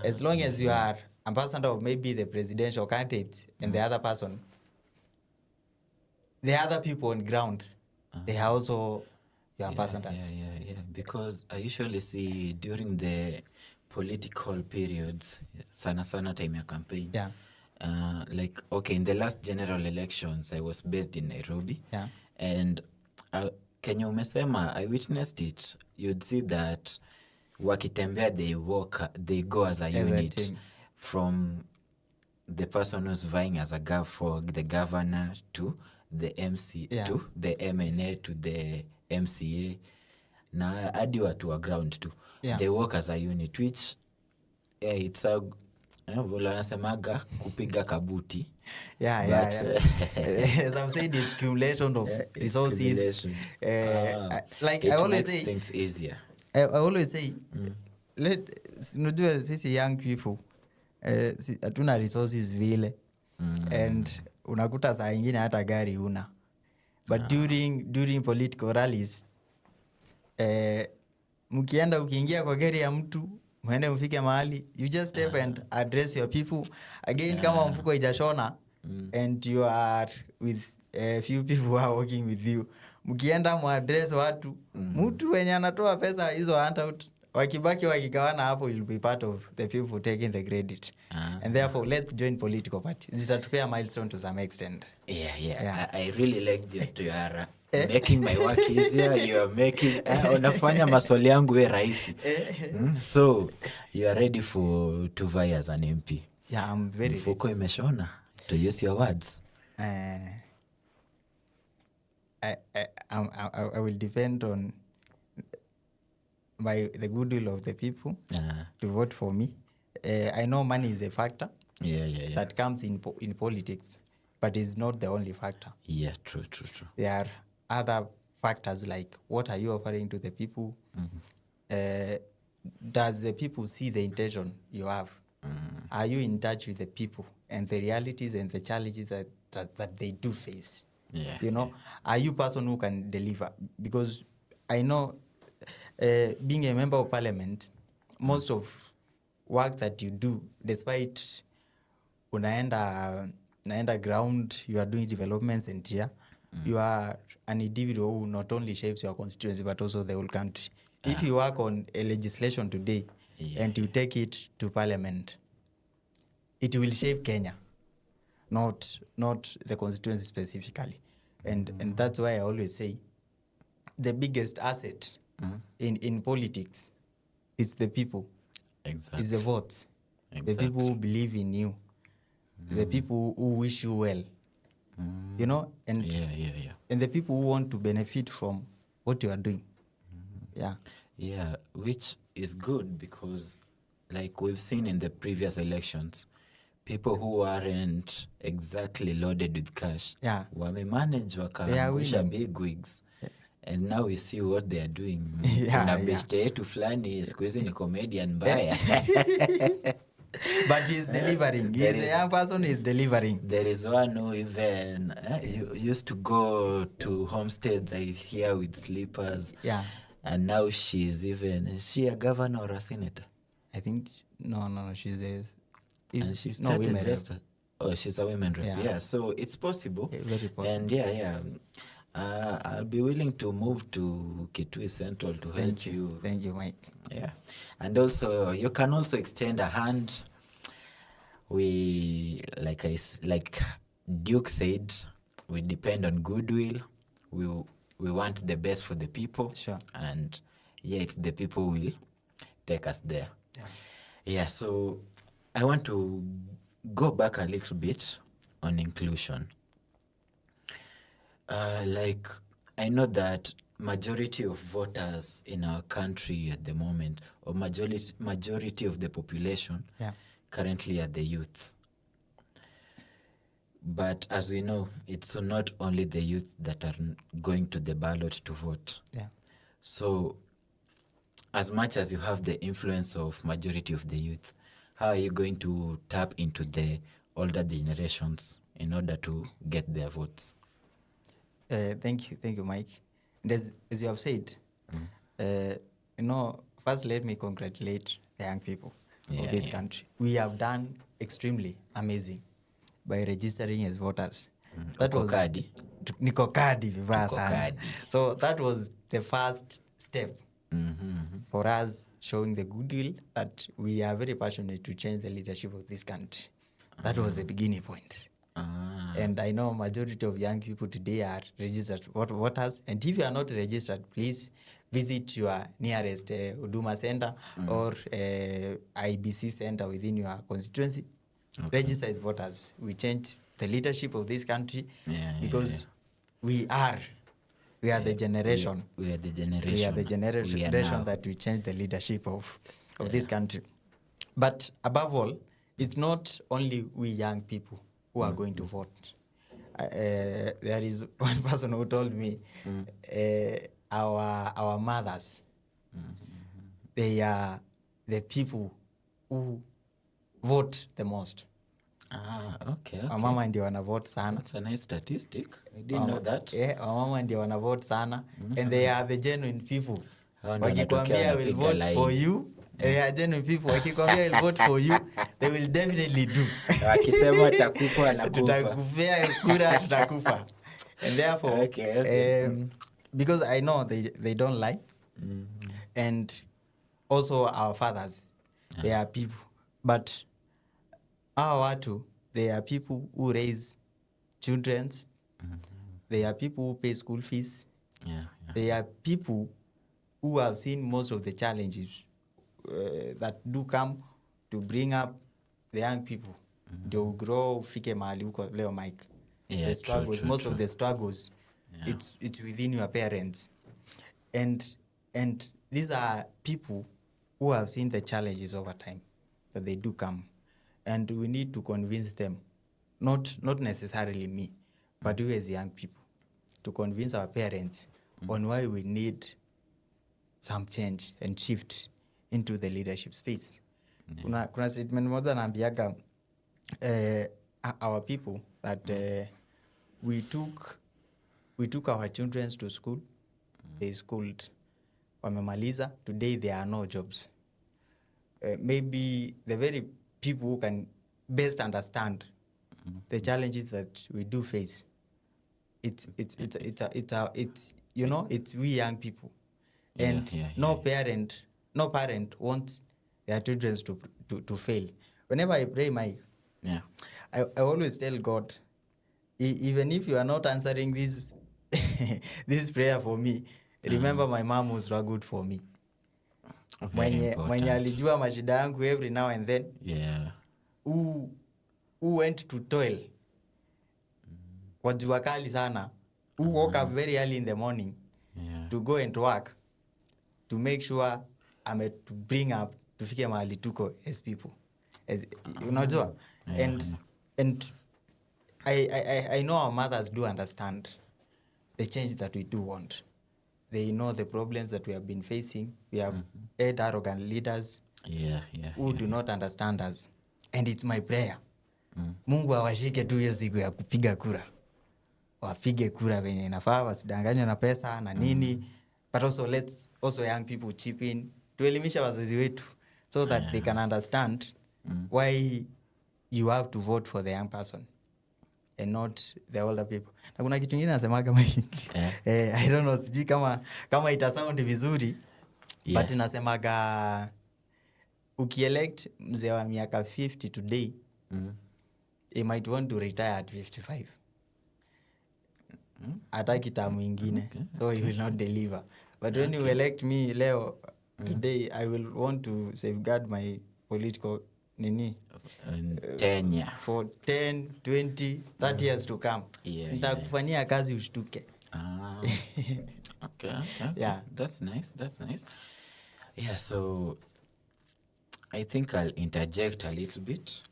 As long as you are ambassador of maybe the presidential candidate and the other person, the other people on ground, they are also your ambassadors. Yeah. Because I usually see during the political periods, sana time ya campaign. Yeah. Like, okay, in the last general elections, I was based in Nairobi. Yeah. And Kenya umesema, I witnessed it. You'd see that wakitembea, they go as a unit, from the person who's vying as a for the governor to the MC, to the MNA, to the MCA. Na hadi watu wa ground too. Yeah. They work as a unit, which it's Vile wanasemaga kupiga kabuti. Yeah. As I've said, it's accumulation of resources. Like It I always makes say, things easier. I always say, unajua sisi young people hatuna resources vile, and unakuta saa ingine hata gari una, but during political rallies mkienda ukiingia kwa gari ya mtu mwende mfike mahali, you just step and address your people again. Kama mfuko ijashona and you are with a few people who are working with you, mkienda muaddress watu, mtu wenye anatoa pesa hizo handout wakibaki wakigawana hapo, you'll be part of the people taking the credit. And therefore let's join political parties, zitatupea milestone to some extent. Yeah. I really like that you are making my work easier. You are making unafanya maswali yangu we rahisi. So you are ready to vie as an MP? Yeah, I'm very mfuko imeshona, to use your words. I will depend on by the goodwill of the people to vote for me. I know money is a factor that comes in politics, but it's not the only factor. Yeah, true. There are other factors like what are you offering to the people? Does the people see the intention you have? Are you in touch with the people and the realities and the challenges that they do face? Are you a person who can deliver? Because I know being a member of parliament, most of work that you do, despite unaenda ground, you are doing developments and here, you are an individual who not only shapes your constituency but also the whole country. If you work on a legislation today and you take it to parliament, it will shape Kenya, not the constituency specifically. And that's why I always say the biggest asset in politics is the people. Exactly. It's the votes. The people who believe in you. The people who wish you well. And and the people who want to benefit from what you are doing. Which is good, because like we've seen in the previous elections, people who aren't exactly loaded with cash wamemanage wakaangusha big wigs. And now we see what they are doing. Kuna beshte yetu fulani siku hizi ni comedian mbaya. But he's delivering. He's a young person, he's delivering. There is one who even used to go to homesteads, I hear, with slippers. And now is she a governor or a senator? I think no, she's she's no women rep. She's a women rep. So it's possible. Very possible. And I'll be willing to move to Kitui Central to help you. Thank you, Mike. And also you can also extend a hand. We like Duke said, we depend on goodwill. We want the best for the people. Sure. And it's the people will take us there. So I want to go back a little bit on inclusion. I know that majority of voters in our country at the moment, or majority of the population currently are the youth. But as we know, it's not only the youth that are going to the ballot to vote. So as much as you have the influence of majority of the youth, how are you going to tap into the older generations in order to get their votes? Thank you, Mike. And as you have said, first let me congratulate the young people of this country. We have done extremely amazing by registering as voters. That was Niko kadi vibaya sana. So that was the first step for us, showing the goodwill that we are very passionate to change the leadership of this country. That was the beginning point. And I know majority of young people today are registered voters. And if you are not registered, please visit your nearest Huduma Center or IBC center within your constituency. Register as voters. We change the leadership of this country because we are the generation. We are the generation. We are the generation that we change the leadership of this country. But above all, it's not only we young people who are going to vote. There is one person who told me our mothers, they are the people who vote the most. Okay. Wamama ndio wanavote sana. That's a nice statistic. I didn't know that. Wamama ndio wanavote sana. And they are the genuine people. Wakikwambia I will vote for you, they are genuine people. Wakikwambia I will vote for you, they will definitely do. Wakisema takupa na kupa. Tutakupea kura, tutakupa. And therefore, okay. Because I know they don't lie. And also our fathers, they are people. But our watu, they are people who raise children. They are people who pay school fees. They are people who have seen most of the challenges that do come to bring up the young people. They will grow, fike mahali huko leo Mike. The struggles, true. Of the struggles, it's within your parents. And these are people who have seen the challenges over time that they do come. And we need to convince them, not necessarily me, but we as young people, to convince our parents on why we need some change and shift into the leadership space. Kuna statement moja naambiaga our people that we took our children to school. They schooled. Wamemaliza. Today there are no jobs. Maybe the very people who can best understand the challenges that we do face. It's we young people. And no parent wants their children to fail. Whenever I pray, Mike, I always tell God, even if you are not answering this this prayer for me, remember my mom who struggled for me. Mwenye alijua mashida yangu every now and then. Who went to toil. Kwa jua kali sana. Who woke up very early in the morning to go and work, to make sure to bring up, tufike mahali tuko as people. As unajua. And I know our mothers do understand the change that we do want. They know the problems that we have been facing. We have had arrogant leaders who do not understand us. And it's my prayer. Mungu awashike tu hiyo siku ya kupiga kura. Wapige kura venye inafaa, wasidanganywe na pesa na nini. But also let's young people chip in. Tuelimisha wazazi wetu so that they can understand why you have to vote for the young person and not the older people. Na kuna kitu kingine nasemaga I don't know, sijui kama itasound vizuri, but nasemaga ukielect mzee wa miaka 50 today, he might want to retire at 55. Ataki tamu ingine, so he will not deliver. But when you elect me leo, today, I will want to safeguard my political tenure for 10, 20, 30 years to come. Nitakufanyia kazi ushtuke. Okay. That's nice. So I think I'll interject a little bit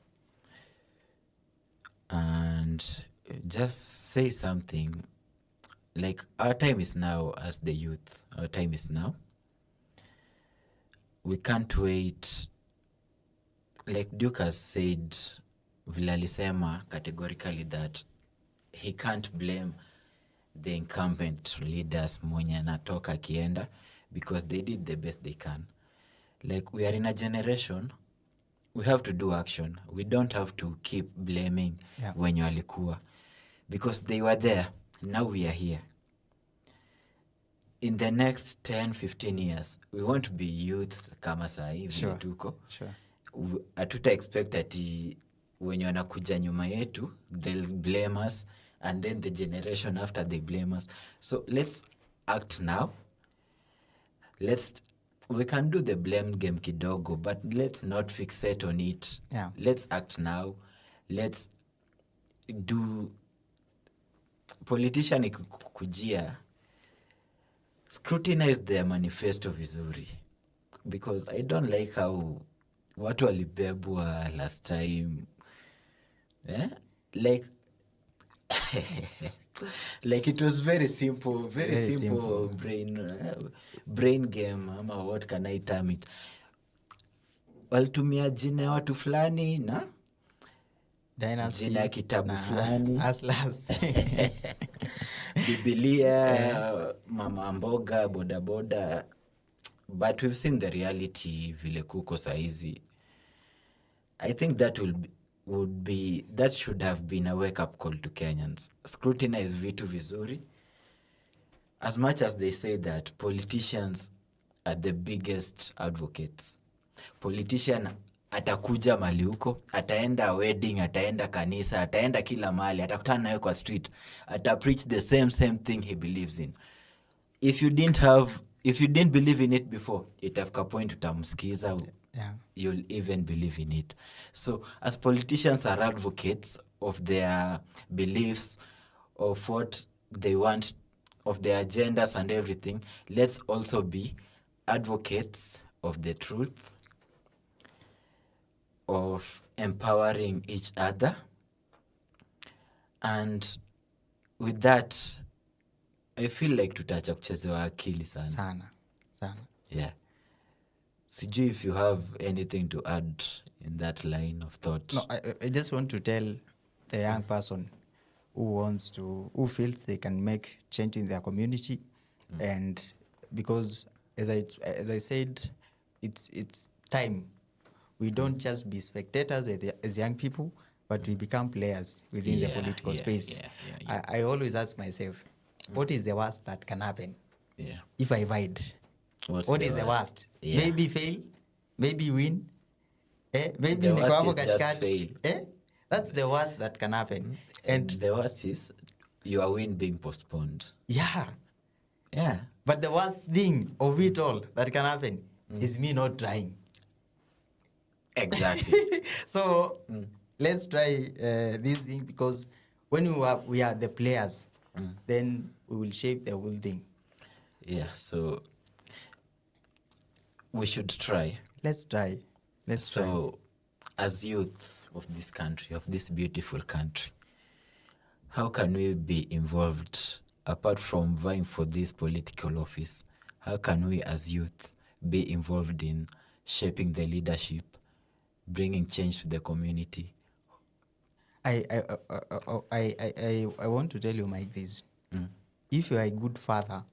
and just say something. Like, our time is now as the youth. Our time is now. We can't wait. Like Duke has said, Vilalisema categorically that he can't blame the incumbent leaders mwenye anatoka kienda because they did the best they can. Like, we are in a generation, we have to do action. We don't have to keep blaming wenye walikuwa because they were there. Now we are here. In the next 10, 15 years, we won't be youth kama saa hivi tuko. Atuta expect ati wenye wanakuja nyuma yetu, they'll blame us, and then the generation after they blame us. So let's act now. We can do the blame game kidogo, but let's not fixate on it. Let's act now. Let's do politician ikukujia, scrutinize their manifesto vizuri, because I don't like how watu walibebwa last time. Like like it was very simple Very simple. brain game, ama what can I term it. Walitumia jina ya watu fulani na Dynasty jina ya kitabu na fulani, Atlas. Biblia, mama mboga, bodaboda, but we've seen the reality vile kuko saizi. I think that that should have been a wake up call to Kenyans. Scrutinize vitu vizuri. As much as they say that politicians are the biggest advocates. Politician atakuja mali huko, ataenda wedding, ataenda kanisa, ataenda kila mali, atakutana nayo kwa street, preach the same thing he believes in. If you didn't believe in it before, itafika point utamsikiza, you'll even believe in it. So as politicians are advocates of their beliefs, of what they want, of their agendas and everything, let's also be advocates of the truth, of empowering each other. And with that, I feel like tutacha kuchezewa akili sana. Yeah. Sijui if you have anything to add in that line of thought. No, I just want to tell the young person who feels they can make change in their community, and because as I said, it's time. We don't just be spectators as young people, but we become players within the political space. I always ask myself, what is the worst that can happen if I fight? What is the worst? Maybe fail, maybe win, maybe niko hapo katikati. That's the worst that can happen. And the worst is your win being postponed. Yeah. But the worst thing of it all that can happen is me not trying. Exactly. So let's try this thing, because when we are the players, then we will shape the whole thing. Yeah, so we should try. Let's try. So, as youth of this country, of this beautiful country, how can we be involved, apart from vying for this political office? How can we as youth be involved in shaping the leadership, bringing change to the community? I want to tell you, Mike, this. If you are a good father,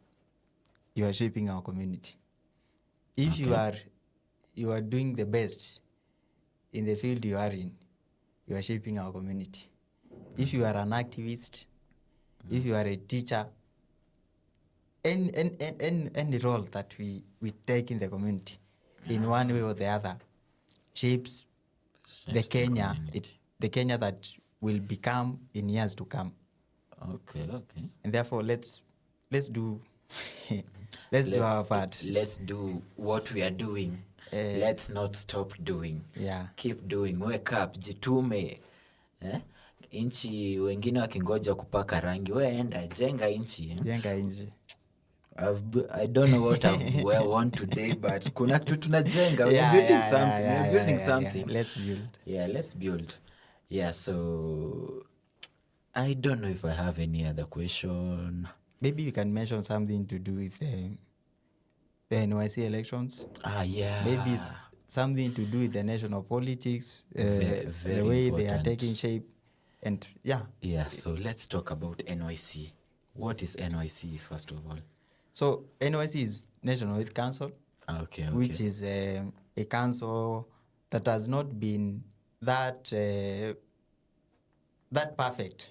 you are shaping our community. If you are doing the best in the field you are in, you are shaping our community. If you are an activist, if you are a teacher, any role that we take in the community, in one way or the other, shapes the Kenya, the Kenya that will become in years to come. Okay. And therefore, let's do let's do our part. Let's do what we are doing. Let's not stop doing. Keep doing. Wake up, jitume. Inchi wengine wakingoja kupaka rangi, we enda jenga inchi. I don't know what I want today, but kuna kitu tunajenga. We're building something. We're building something. Let's build. Let's build. So I don't know if I have any other question. Maybe you can mention something to do with the NYC elections. Maybe it's something to do with the national politics, very the way important. They are taking shape. And so let's talk about NYC. What is NYC, first of all? So NYC is National Youth Council, okay. Which is a council that has not been that perfect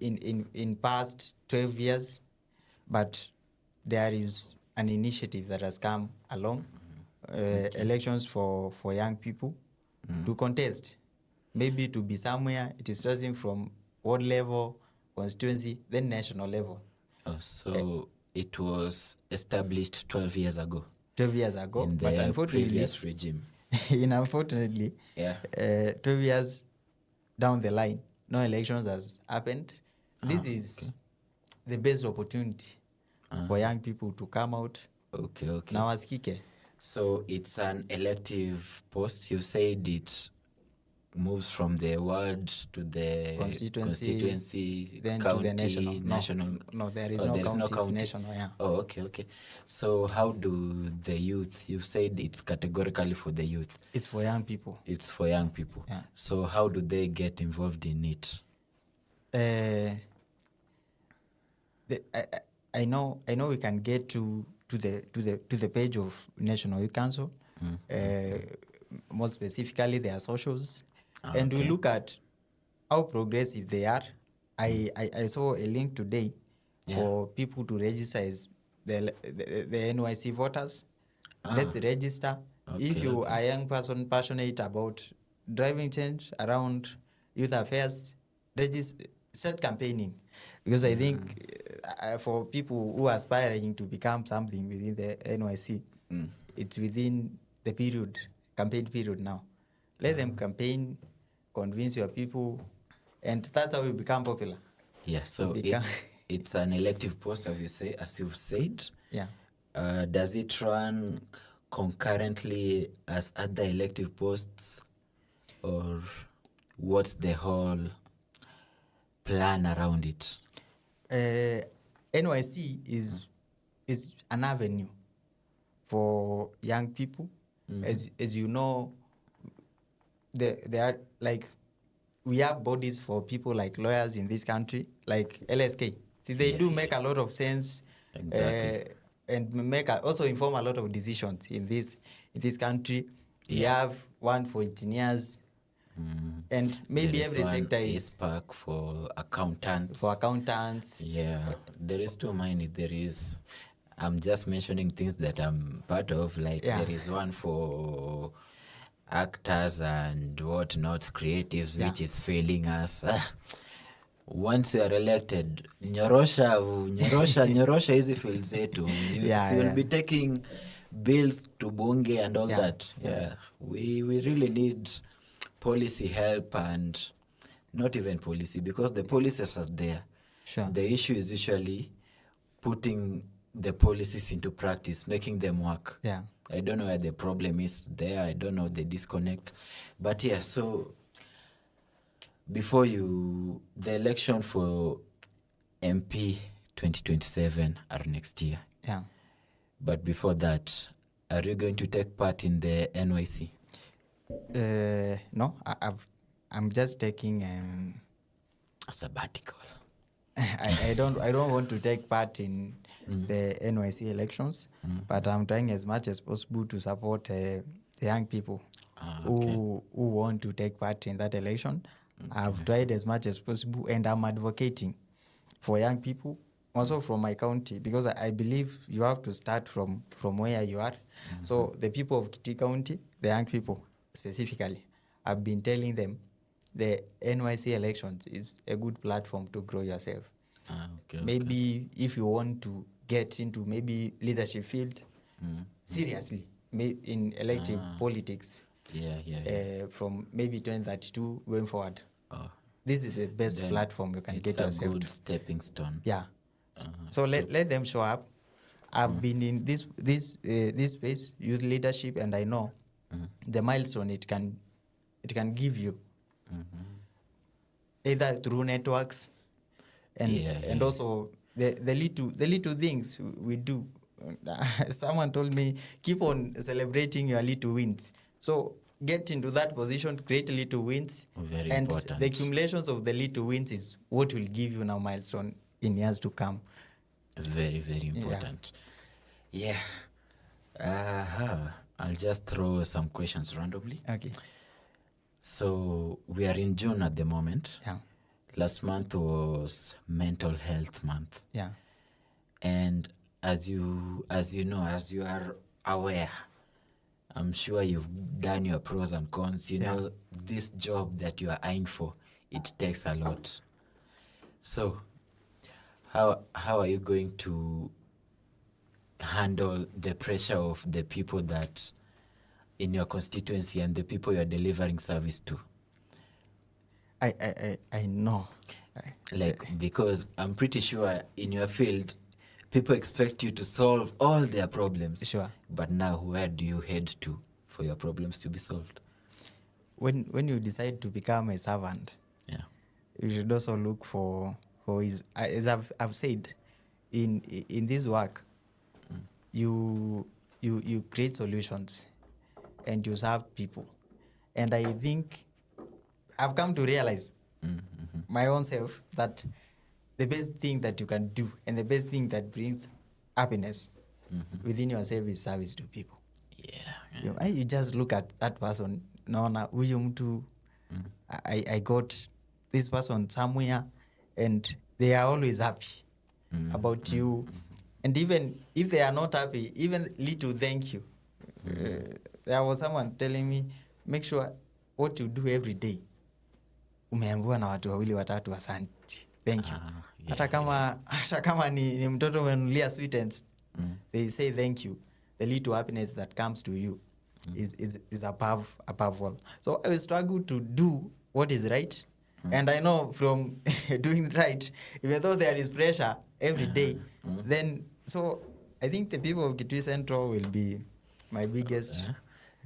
in past 12 years, but there is an initiative that has come along, elections for young people to contest, maybe to be somewhere. It is starting from ward level, constituency, then national level. So it was established 12 years ago. 12 years ago, in but the unfortunately, previous regime. 12 years down the line, no elections has happened. This is the best opportunity for young people to come out. Okay. Now wasikike. So it's an elective post. You said it moves from the ward to the constituency, then county, to the national. national. No, there is Oh, no there's county. no It's county. national. Yeah. Oh, okay. So how do the youth? You said it's categorically for the youth. It's for young people. It's for young people. Yeah. So how do they get involved in it? I know we can get to the page of National Youth Council. More specifically, their socials, and we look at how progressive they are. I saw a link today for people to register as the NYC voters. Let's register. If you are a young person passionate about driving change around youth affairs, start campaigning, because I think for people who are aspiring to become something within the NYC, it's within the campaign period now. Let them campaign, convince your people, and that's how we become popular. Yeah, so it's an elective post, as you've said. Yeah. Does it run concurrently as other elective posts, or what's the whole plan around it? NYC is an avenue for young people. As you know, there are we have bodies for people like lawyers in this country, like LSK. See, they do make a lot of sense. Exactly. And also inform a lot of decisions in this country. We have one for engineers, and maybe every sector is SPAC for accountants. Yeah, there is too many. I'm just mentioning things that I'm part of. There is one for actors and whatnot, creatives, which is failing us. Once you are elected, nyorosha hizi fields zetu. You will be taking bills to bunge and all that. We really need policy help, and not even policy, because the policies are there. Sure. The issue is usually putting the policies into practice, making them work. Yeah. I don't know where the problem is there. I don't know the disconnect. But so before the election for MP 2027 are next year. Yeah. But before that, are you going to take part in the NYC? No, I'm just taking a sabbatical. I don't want to take part in the NYC elections, but I'm trying as much as possible to support the young people who want to take part in that election. I've tried as much as possible, and I'm advocating for young people, also from my county, because I believe you have to start from where you are. So the people of Kitui County, the young people specifically, I've been telling them the NYC elections is a good platform to grow yourself. Maybe if you want to get into maybe leadership field, seriously, in elective politics, from maybe 2032 going forward, this is the best platform you can get yourself to. It's a good stepping stone. Yeah. So let them show up. I've been in this space, youth leadership, and I know the milestone it can give you, either through networks and also the little things we do. Someone told me, keep on celebrating your little wins. So get into that position, create little wins. Very and important. The accumulations of the little wins is what will give you now milestone in years to come. Very, very important. Yeah. I'll just throw some questions randomly. Okay. So we are in June at the moment. Yeah. Last month was Mental Health Month. Yeah. And as you are aware, I'm sure you've done your pros and cons. You know, this job that you are eyeing for, it takes a lot. So how are you going to handle the pressure of the people that in your constituency and the people you're delivering service to? I know. Because I'm pretty sure in your field, people expect you to solve all their problems. Sure. But now, where do you head to for your problems to be solved? When you decide to become a servant, Yeah. you should also look for his, as I've said, in this work, you create solutions and you serve people. And I think I've come to realize my own self that the best thing that you can do and the best thing that brings happiness within yourself is service to people. Yeah. You just look at that person, naona huyu mtu, I got this person somewhere and they are always happy about you. And even if they are not happy, even little thank you. There was someone telling me, make sure what you do every day umeambiwa na watu wawili watatu asante, thank you. Hata kama ni mtoto umenunulia sweetens, they say thank you. The little happiness that comes to you is above all. So I will struggle to do what is right. And I know from doing right, even though there is pressure every day, then so I think the people of Kitui Central will be my biggest.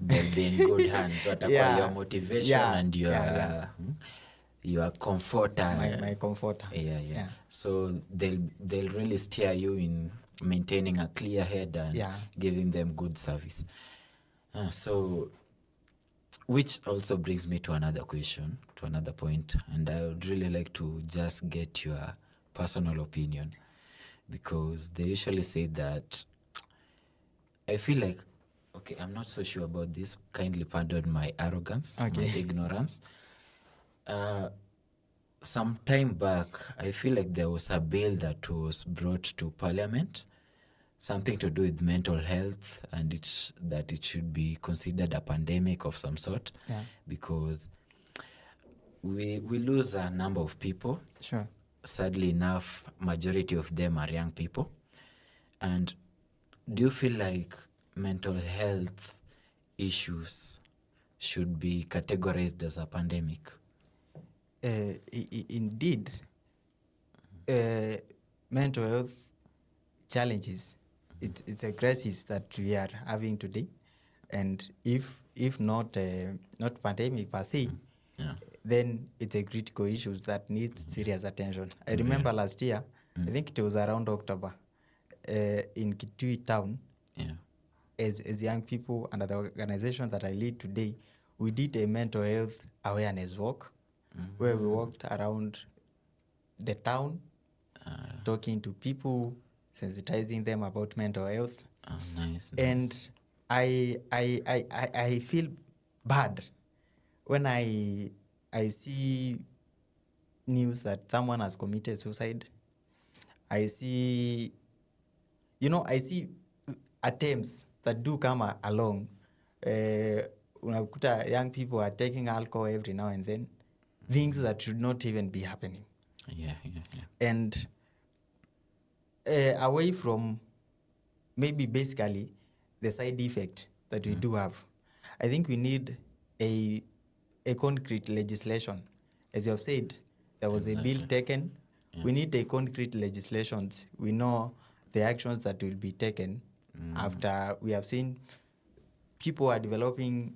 They'll be in good hands. Watakuwa your motivation and your comforter. My comforter. Yeah. So they'll really steer you in maintaining a clear head and giving them good service. So, which also brings me to another question, to another point, and I would really like to just get your personal opinion, because they usually say that, I feel like, okay, I'm not so sure about this, kindly pardon my arrogance, my ignorance. Some time back, I feel like there was a bill that was brought to Parliament, something to do with mental health, and that it should be considered a pandemic of some sort, because we lose a number of people. Sure. Sadly enough, majority of them are young people. And do you feel like mental health issues should be categorized as a pandemic? Indeed, mental health challenges, it's a crisis that we are having today, and if not pandemic per se, then it's a critical issue that needs serious attention. I remember last year, I think it was around October, in Kitui town, as young people under the organization that I lead today, we did a mental health awareness walk, where we walked around the town, talking to people, sensitizing them about mental health. Nice. And I feel bad when I see news that someone has committed suicide. I see attempts that do come along. Unakuta young people are taking alcohol every now and then, things that should not even be happening. Yeah. And away from maybe basically the side effect that we do have, I think we need a concrete legislation. As you have said, there was a bill taken. We need a concrete legislation. We know the actions that will be taken after we have seen people are developing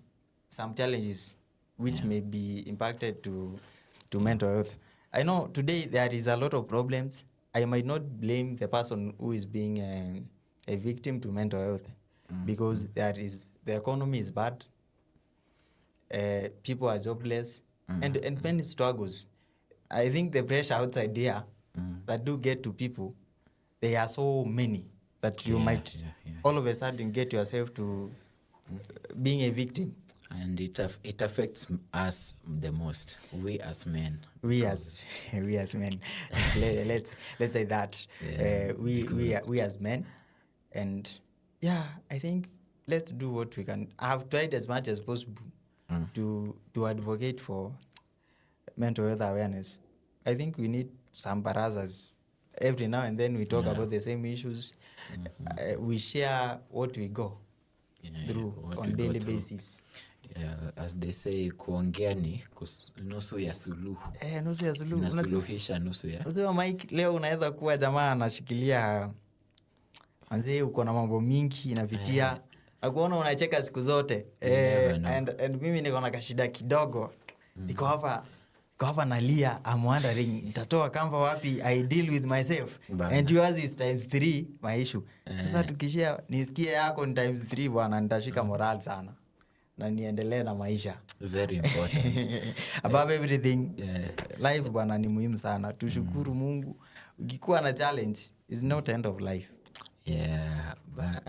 some challenges which may be impacted to mental health. I know today there is a lot of problems. I might not blame the person who is being a victim to mental health, because the economy is bad, people are jobless, and many struggles. I think the pressure outside there that do get to people, there are so many that you might all of a sudden get yourself to being a victim. And it affects us the most, we as men. We as men. let's say that. We as men. And I think let's do what we can. I've tried as much as possible to advocate for mental health awareness. I think we need some barazas. Every now and then we talk about the same issues. We share what we go through on daily basis. Yeah, as they say, kuongea ni nusu ya suluhu. Nusu ya suluhu. Nasuluhisha nusu ya. Unajua Mike, leo unaweza kuwa jamaa anashikilia manze uko na mambo mingi inapitia na kuona unacheka siku zote and mimi niko na kashida kidogo niko hapa nalia, I'm wondering nitatoa kamba wapi, I deal with myself and yours is times 3 my issue. Sasa tukishia nisikie yako ni times 3 bwana, nitashika moral sana na niendelee na maisha. Very important. Above everything, life bwana ni muhimu sana. Tushukuru Mungu. Ukikuwa na challenge is not end of life. Yeah, but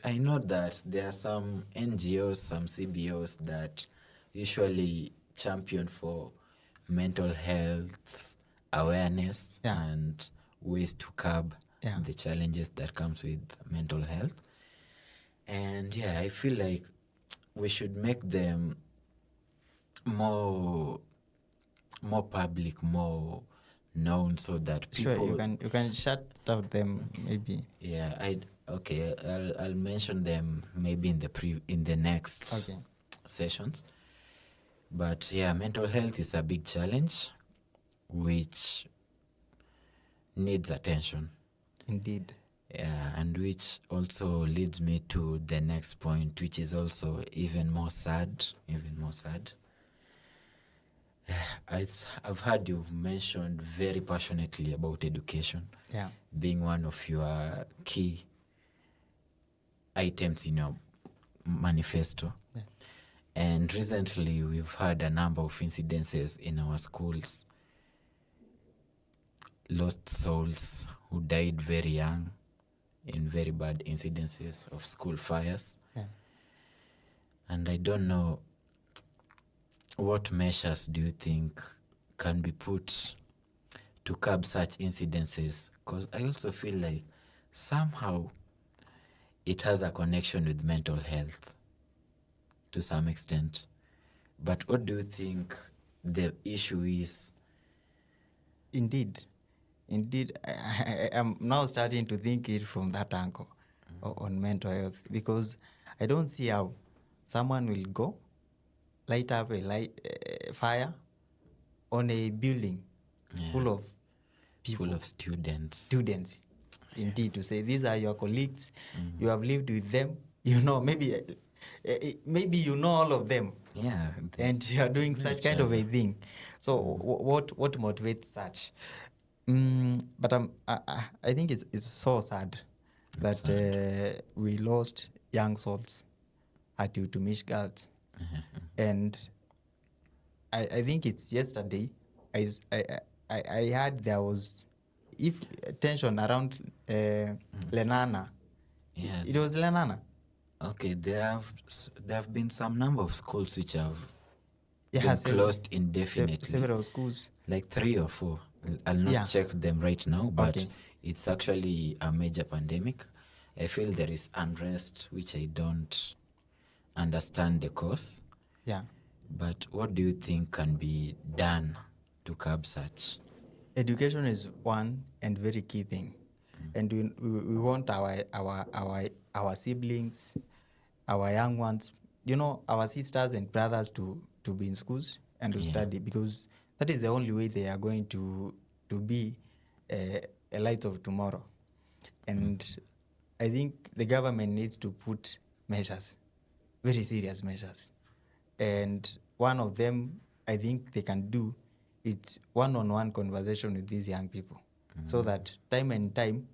I know that there are some NGOs, some CBOs that usually champion for mental health awareness and ways to curb the challenges that comes with mental health. And I feel like we should make them more public, more known, so that people... Sure, you can shout out them maybe. Yeah, I'll mention them maybe in the next sessions. But mental health is a big challenge which needs attention. Indeed. Yeah, and which also leads me to the next point, which is also even more sad. I've heard you've mentioned very passionately about education being one of your key items in your manifesto. And recently we've had a number of incidences in our schools, lost souls who died very young in very bad incidences of school fires. And I don't know, what measures do you think can be put to curb such incidences? Because I also feel like somehow it has a connection with mental health to some extent. But what do you think the issue is? Indeed, I am now starting to think it from that angle on mental health, because I don't see how someone will go light up a fire on a building full of people, full of students. Indeed, to say these are your colleagues, you have lived with them, maybe you know all of them, and you are doing such kind of a thing. So what motivates such? But I think it's so sad that we lost young souls at Utumish Girls. And I think it's yesterday I heard there was tension around Lenana. It was Lenana. Okay, there have been some number of schools which have been closed indefinitely. Several schools, like 3 or 4. I'll not check them right now, but it's actually a major pandemic. I feel there is unrest which I don't understand the cause. But what do you think can be done to curb such? Education is one and very key thing, and we want our siblings, our young ones, our sisters and brothers to be in schools and to study, because that is the only way they are going to be a light of tomorrow. And I think the government needs to put measures, very serious measures. And one of them I think they can do is one-on-one conversation with these young people, so that time and time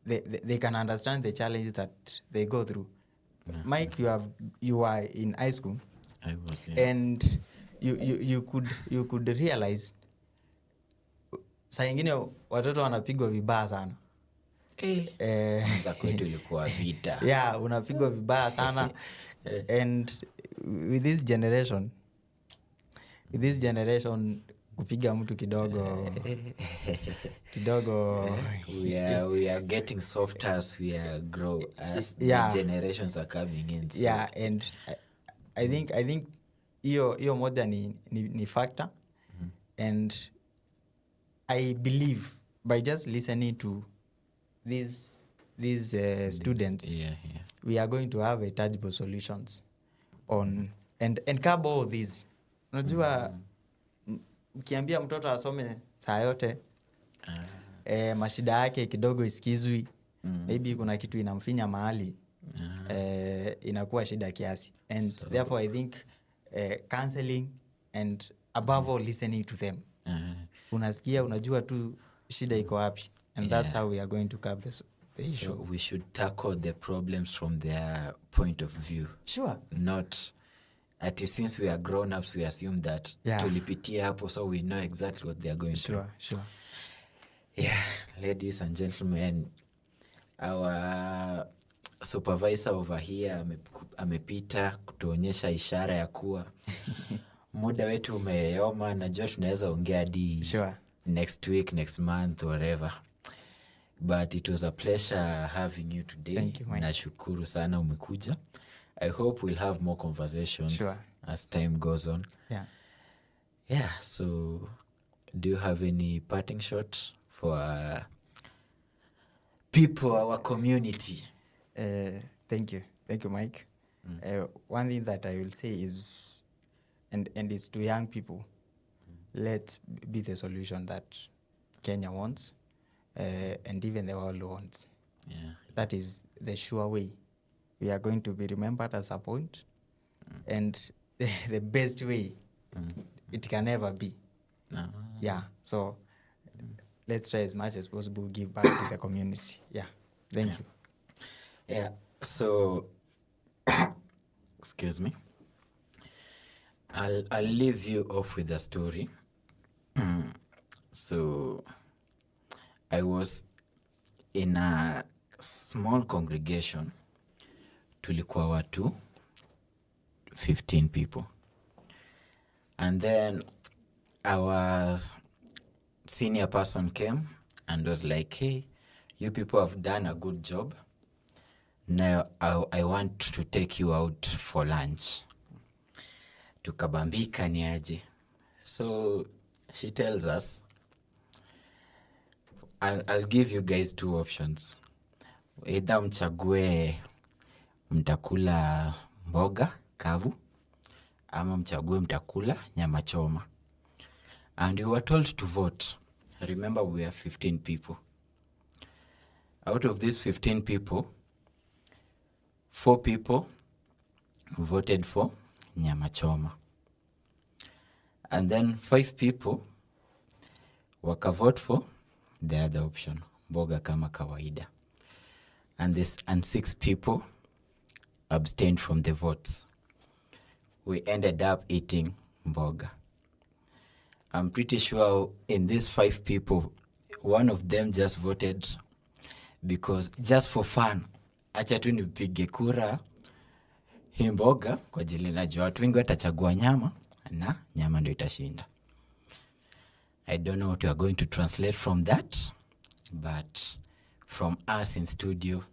they can understand the challenges that they go through. Mike, you are in high school. I was, and you could realize saa ingine watoto wanapigwa vibaya sana. Kwanza kwetu ilikuwa vita. Unapigwa vibaya sana. And with this kupiga mtu kidogo we are getting softer as we grow, as the generations are coming in. So. And I think hiyo moja ni factor. And I believe by just listening to these students, we are going to have a tangible solutions on and curb all these. Unajua ukiambia mtoto asome saa yote mashida yake kidogo isikizwi, maybe kuna kitu inamfinya mahali, inakuwa shida kiasi. And therefore I think counseling and above all listening to them. Unasikia, unajua tu shida iko wapi. And that's how we are going to curb the issue. So we should tackle the problems from their point of view. Sure. Not since we are grown-ups, we assume that tulipitia hapo, so we know exactly what they are going through. Sure. Yeah, ladies and gentlemen, our supervisor over here amepita kutuonyesha ishara ya kuwa muda wetu umeyoma. Najua tunaweza ongea hadi next week, next month, whatever. But it was a pleasure having you today. Thank you, Mike. Nashukuru sana umekuja. I hope we'll have more conversations as time goes on. Yeah, so do you have any parting shots for people, our community? Thank you, Mike. One thing that I will say is, and it's to young people, let's be the solution that Kenya wants, and even the world wants. That is the sure way. We are going to be remembered as a point, and the best way it can ever be. So let's try as much as possible, give back to the community. Thank you. So excuse me, I'll leave you off with a story. So I was in a small congregation. Tulikuwa watu 15 people, and then our senior person came and was like, hey, you people have done a good job. Now I want to take you out for lunch. Tukabambika ni aje. So she tells us, I'll give you guys 2 options. Either mchague mtakula mboga kavu, ama mchague mtakula nyama choma. And we were told to vote. Remember, we are 15 people. Out of these 15 people, 4 people voted for nyama choma. And then 5 people wakavote for the other option, mboga kama kawaida. And 6 people abstained from the votes. We ended up eating mboga. I'm pretty sure in these 5 people, one of them just voted because just for fun, acha tu nipige kura hii mboga kwa ajili najua watu wengi watachagua nyama na nyama ndio itashinda. I don't know what we are going to translate from that, but from us in studio,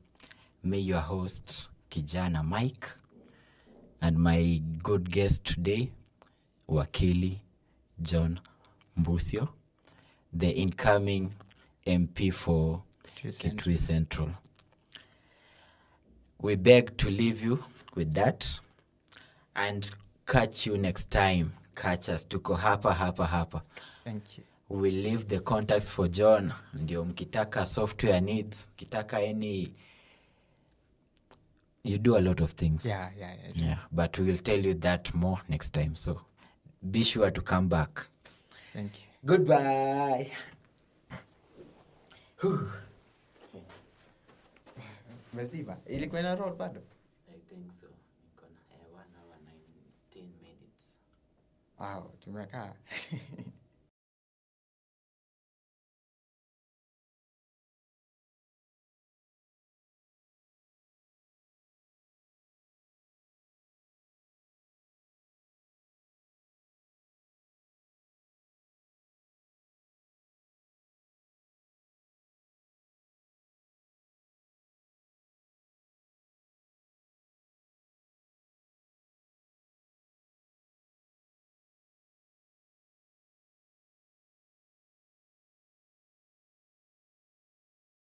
may your host Kijana Mike and my good guest today, Wakili John Mbusyo, the incoming MP for Kitui Central. We beg to leave you with that and catch you next time. Catch us. Tuko hapa. Thank you. We'll leave the contacts for John. Ndio mkitaka software needs, mkitaka any... You do a lot of things. Yeah. But we will tell you that more next time. So be sure to come back. Thank you. Goodbye. Mesiba, ilikuwa ina roll bado? I think so. Iko na 1 hour 19 minutes. Wow, tumekaa.